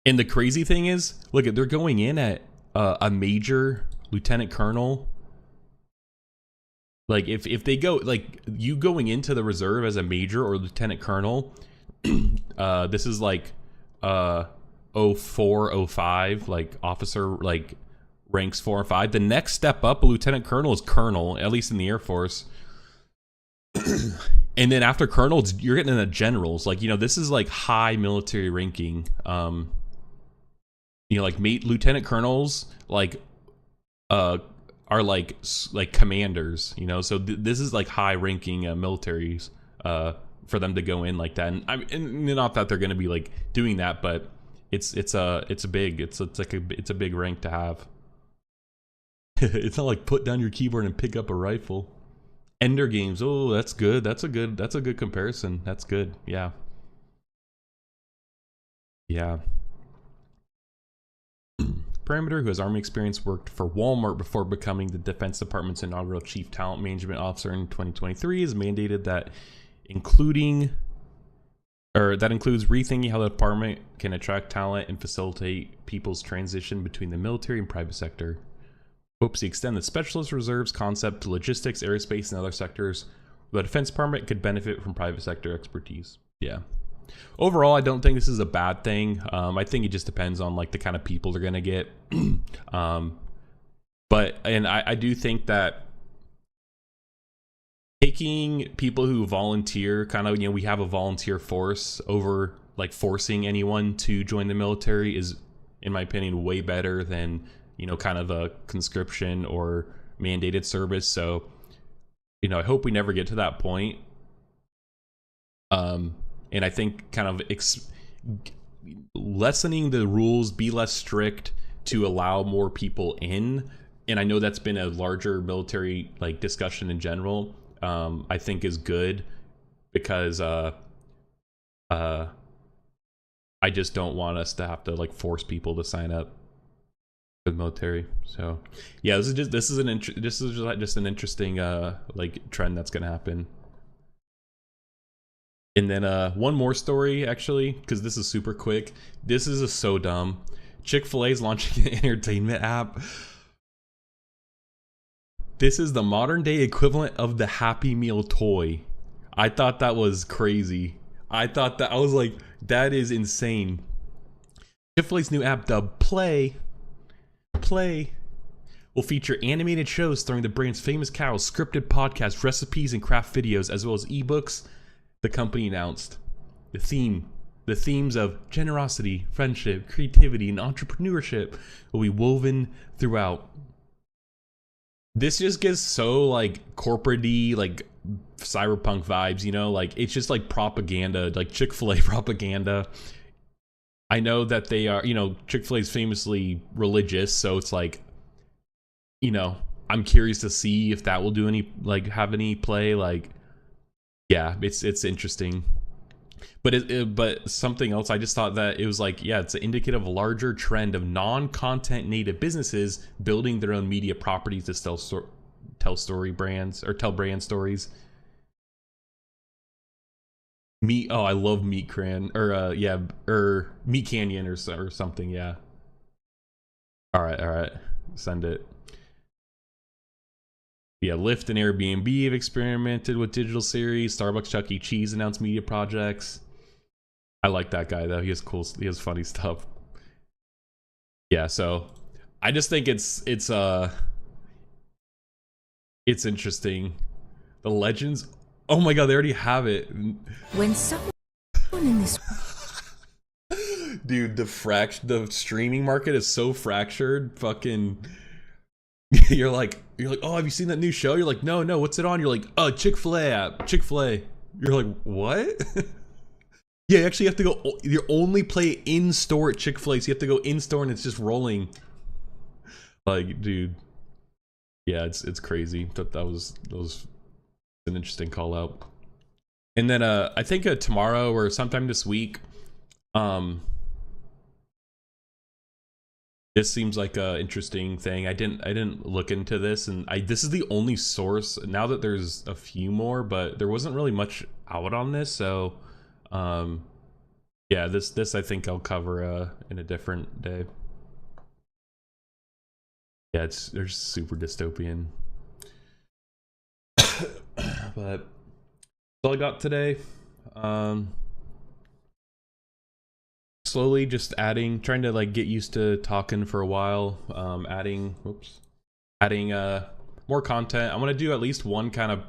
And the crazy thing is, look, they're going in at a major lieutenant colonel. Like if they go, like you going into the reserve as a major or lieutenant colonel, this is like 04, 05, like officer, like ranks 4 and 5. The next step up, a lieutenant colonel, is colonel, at least in the Air Force. And then after colonels, you're getting into generals. Like this is like high military ranking. Like lieutenant colonels like are like commanders, so this is like high ranking militaries for them to go in like that. And not that they're going to be like doing that, but it's a big rank to have. It's not like put down your keyboard and pick up a rifle. Ender games, oh, that's good. That's a good comparison. That's good. Yeah. Parameter, who has Army experience, worked for Walmart before becoming the Defense Department's inaugural Chief Talent Management Officer in 2023, is mandated that includes rethinking how the department can attract talent and facilitate people's transition between the military and private sector. Hopes to extend the specialist reserves concept to logistics, aerospace, and other sectors. The Defense Department could benefit from private sector expertise. Yeah. Overall, I don't think this is a bad thing. I think it just depends on like the kind of people they're gonna get. But I do think that taking people who volunteer, kind of, we have a volunteer force over like forcing anyone to join the military is, in my opinion, way better than kind of a conscription or mandated service. So I hope we never get to that point. And I think kind of lessening the rules, be less strict to allow more people in. And I know that's been a larger military like discussion in general. I think is good. because I just don't want us to have to like force people to sign up for the military. So yeah, this is just an interesting like trend that's gonna happen. And then one more story, actually, because this is super quick. This is so dumb. Chick-fil-A is launching an entertainment app. This is the modern day equivalent of the Happy Meal toy. I thought that was crazy. I was like, that is insane. Chick-fil-A's new app, dubbed Play, will feature animated shows starring the brand's famous carols, scripted podcasts, recipes, and craft videos, as well as ebooks. The company announced the themes of generosity, friendship, creativity, and entrepreneurship will be woven throughout. This just gets so like corporate-y, like cyberpunk vibes, you know, like it's just like propaganda, like Chick-fil-A propaganda. I know that they are, you know, Chick-fil-A is famously religious, so it's like, you know, I'm curious to see if that will do any, like, have any play. Like, yeah, it's interesting. But something else, I just thought that it was like, yeah, it's indicative of a larger trend of non-content native businesses building their own media properties to tell story brands or tell brand stories. I love Meat Canyon or Meat Canyon or something. Yeah. All right, send it. Yeah, Lyft and Airbnb have experimented with digital series. Starbucks, Chuck E. Cheese announced media projects. I like that guy though. He has funny stuff. Yeah, so I just think it's interesting. The legends. Oh my god, they already have it. When someone in this dude, the streaming market is so fractured. Fucking you're like, oh, have you seen that new show? You're like, no, what's it on? You're like, oh, Chick-fil-A app, Chick-fil-A. You're like, what? Yeah, you actually have to go. You only play in store at Chick-fil-A, so you have to go in store and it's just rolling. Like, dude, yeah, it's crazy. That was an interesting call out. And then I think tomorrow or sometime this week, this seems like a interesting thing. I didn't look into this, and this is the only source now that there's a few more, but there wasn't really much out on this. So yeah, this I think I'll cover in a different day. Yeah, they're super dystopian. But that's all I got today. Slowly just trying to like get used to talking for a while. Adding more content. I want to do at least one kind of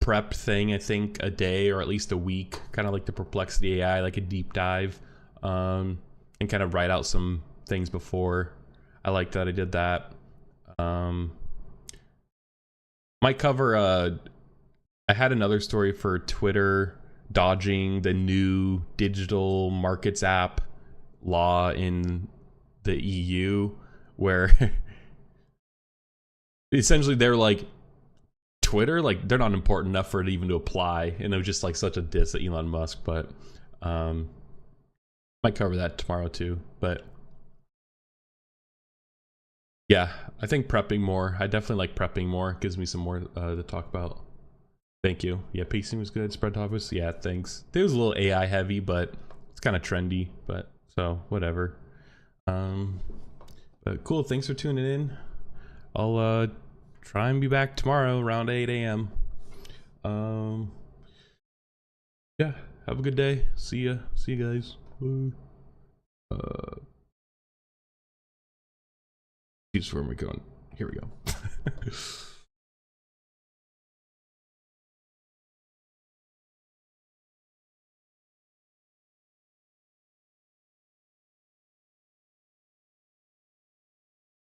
prep thing, I think, a day or at least a week, kind of like the Perplexity AI, like a deep dive, and kind of write out some things before. I like that I did that. Might cover I had another story for Twitter dodging the new digital markets app law in the EU, where essentially they're like, Twitter, like, they're not important enough for it even to apply, and it was just like such a diss at Elon Musk. But might cover that tomorrow too. But yeah, I think prepping more. I definitely like prepping more. It gives me some more to talk about. Thank you. Yeah, pacing was good. Spread talk was, yeah, thanks. It was a little AI heavy, but it's kind of trendy. But so whatever. But cool. Thanks for tuning in. I'll try and be back tomorrow around 8 a.m. Yeah, have a good day. See you guys. Here's where we're going. Here we go.